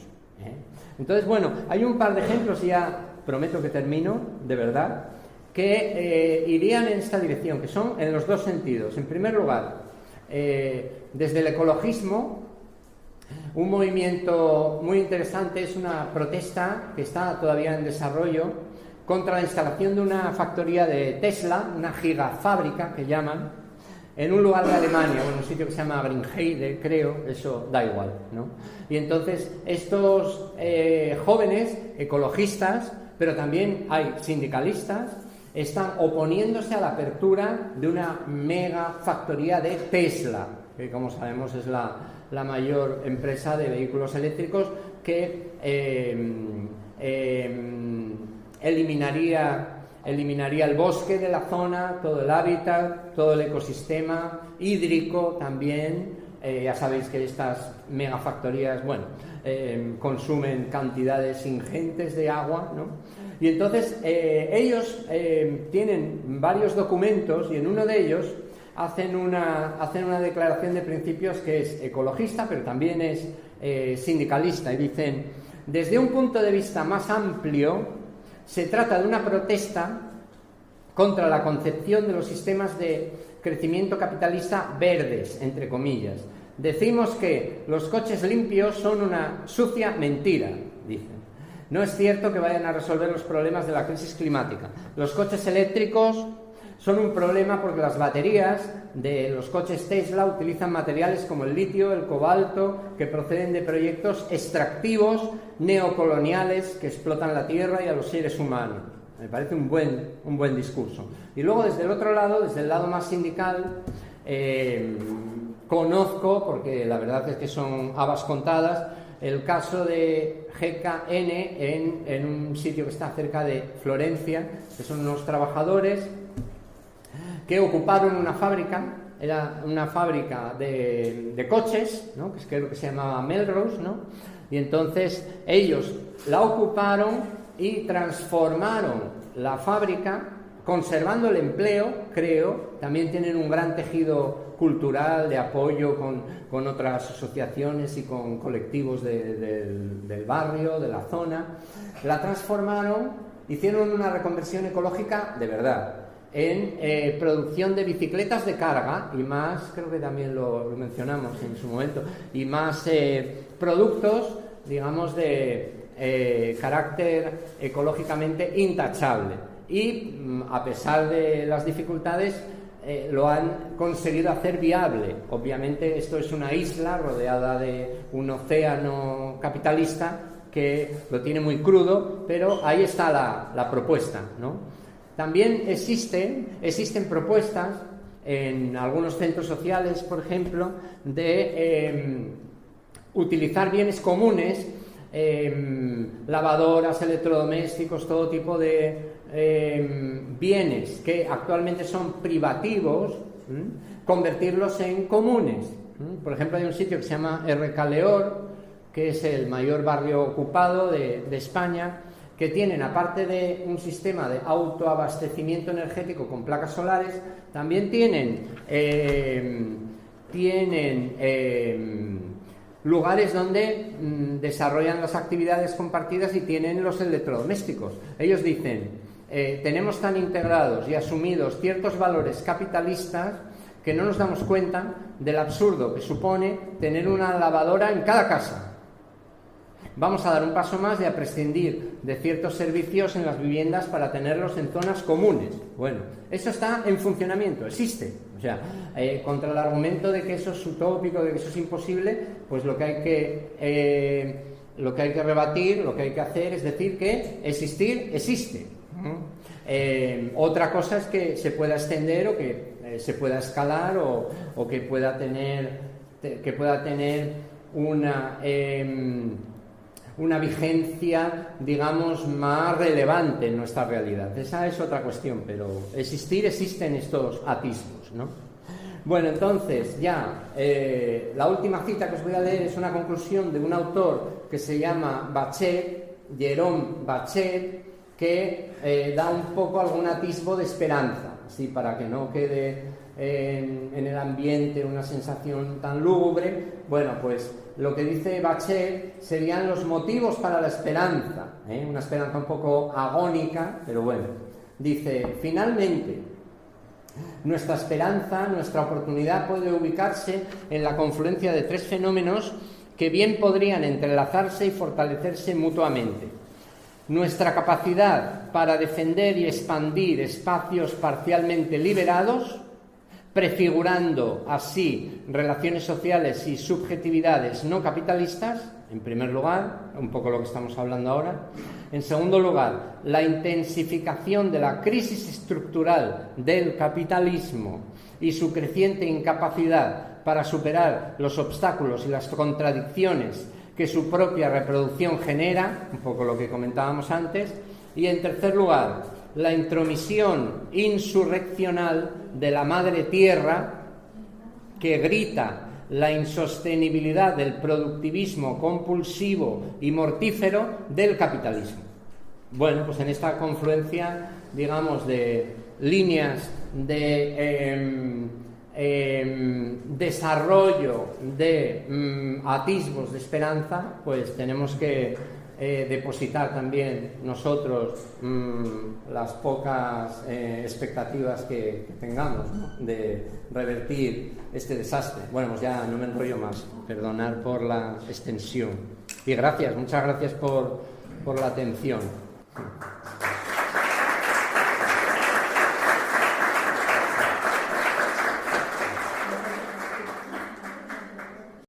Entonces, bueno, hay un par de ejemplos, y ya prometo que termino, de verdad, que irían en esta dirección, que son en los dos sentidos. En primer lugar, desde el ecologismo, un movimiento muy interesante es una protesta que está todavía en desarrollo contra la instalación de una factoría de Tesla, una gigafábrica que llaman, en un lugar de Alemania, en un sitio que se llama Brinheide, creo, eso da igual, ¿no? Y entonces estos jóvenes ecologistas, pero también hay sindicalistas, están oponiéndose a la apertura de una mega factoría de Tesla, que como sabemos es la mayor empresa de vehículos eléctricos, que eliminaría el bosque de la zona, todo el hábitat, todo el ecosistema hídrico también. Ya sabéis que estas megafactorías, consumen cantidades ingentes de agua, ¿no? Y entonces ellos tienen varios documentos, y en uno de ellos hacen una declaración de principios que es ecologista, pero también es sindicalista, y dicen: desde un punto de vista más amplio, se trata de una protesta contra la concepción de los sistemas de crecimiento capitalista verdes, entre comillas. Decimos que los coches limpios son una sucia mentira, dicen. No es cierto que vayan a resolver los problemas de la crisis climática. Los coches eléctricos son un problema porque las baterías de los coches Tesla utilizan materiales como el litio, el cobalto, que proceden de proyectos extractivos neocoloniales que explotan la tierra y a los seres humanos. Me parece un buen discurso. Y luego, desde el otro lado, desde el lado más sindical, conozco, porque la verdad es que son habas contadas, el caso de GKN en un sitio que está cerca de Florencia, que son unos trabajadores que ocuparon una fábrica, era una fábrica de coches, ¿no? Que creo que se llamaba Melrose, ¿no? Y entonces ellos la ocuparon y transformaron la fábrica, conservando el empleo, creo. También tienen un gran tejido cultural de apoyo con otras asociaciones y con colectivos del barrio, de la zona. La transformaron, hicieron una reconversión ecológica de verdad, en producción de bicicletas de carga y más, creo que también lo mencionamos en su momento, y más productos, digamos, de carácter ecológicamente intachable. Y a pesar de las dificultades, lo han conseguido hacer viable. Obviamente esto es una isla rodeada de un océano capitalista que lo tiene muy crudo, pero ahí está la propuesta, ¿no? También existen propuestas en algunos centros sociales, por ejemplo, de utilizar bienes comunes, lavadoras, electrodomésticos, todo tipo de bienes que actualmente son privativos, convertirlos en comunes. Por ejemplo, hay un sitio que se llama Errecaleor, que es el mayor barrio ocupado de España, que tienen, aparte de un sistema de autoabastecimiento energético con placas solares, también tienen lugares donde desarrollan las actividades compartidas y tienen los electrodomésticos. Ellos dicen, tenemos tan integrados y asumidos ciertos valores capitalistas que no nos damos cuenta del absurdo que supone tener una lavadora en cada casa. Vamos a dar un paso más y a prescindir de ciertos servicios en las viviendas para tenerlos en zonas comunes. Bueno, eso está en funcionamiento, existe. O sea, contra el argumento de que eso es utópico, de que eso es imposible, pues lo que hay que rebatir, lo que hay que hacer es decir que existir existe. Otra cosa es que se pueda extender o que se pueda escalar o que pueda tener una vigencia, digamos, más relevante en nuestra realidad. Esa es otra cuestión, pero existen estos atisbos, ¿no? Bueno, entonces, ya, la última cita que os voy a leer es una conclusión de un autor que se llama Bachet, Jérôme Bachet, que da un poco algún atisbo de esperanza, así para que no quede en el ambiente una sensación tan lúgubre. Bueno, pues lo que dice Bachet serían los motivos para la esperanza, una esperanza un poco agónica, pero bueno. Dice, finalmente, nuestra esperanza, nuestra oportunidad puede ubicarse en la confluencia de tres fenómenos que bien podrían entrelazarse y fortalecerse mutuamente. Nuestra capacidad para defender y expandir espacios parcialmente liberados, prefigurando así relaciones sociales y subjetividades no capitalistas, en primer lugar, un poco lo que estamos hablando ahora. En segundo lugar, la intensificación de la crisis estructural del capitalismo y su creciente incapacidad para superar los obstáculos y las contradicciones que su propia reproducción genera, un poco lo que comentábamos antes. Y en tercer lugar, la intromisión insurreccional de la madre tierra que grita la insostenibilidad del productivismo compulsivo y mortífero del capitalismo. Bueno, pues en esta confluencia, digamos, de líneas de desarrollo de atisbos de esperanza, pues tenemos que depositar también nosotros las pocas expectativas que tengamos, ¿no?, de revertir este desastre. Bueno, pues ya no me enrollo más, perdonar por la extensión. Y gracias, muchas gracias por la atención.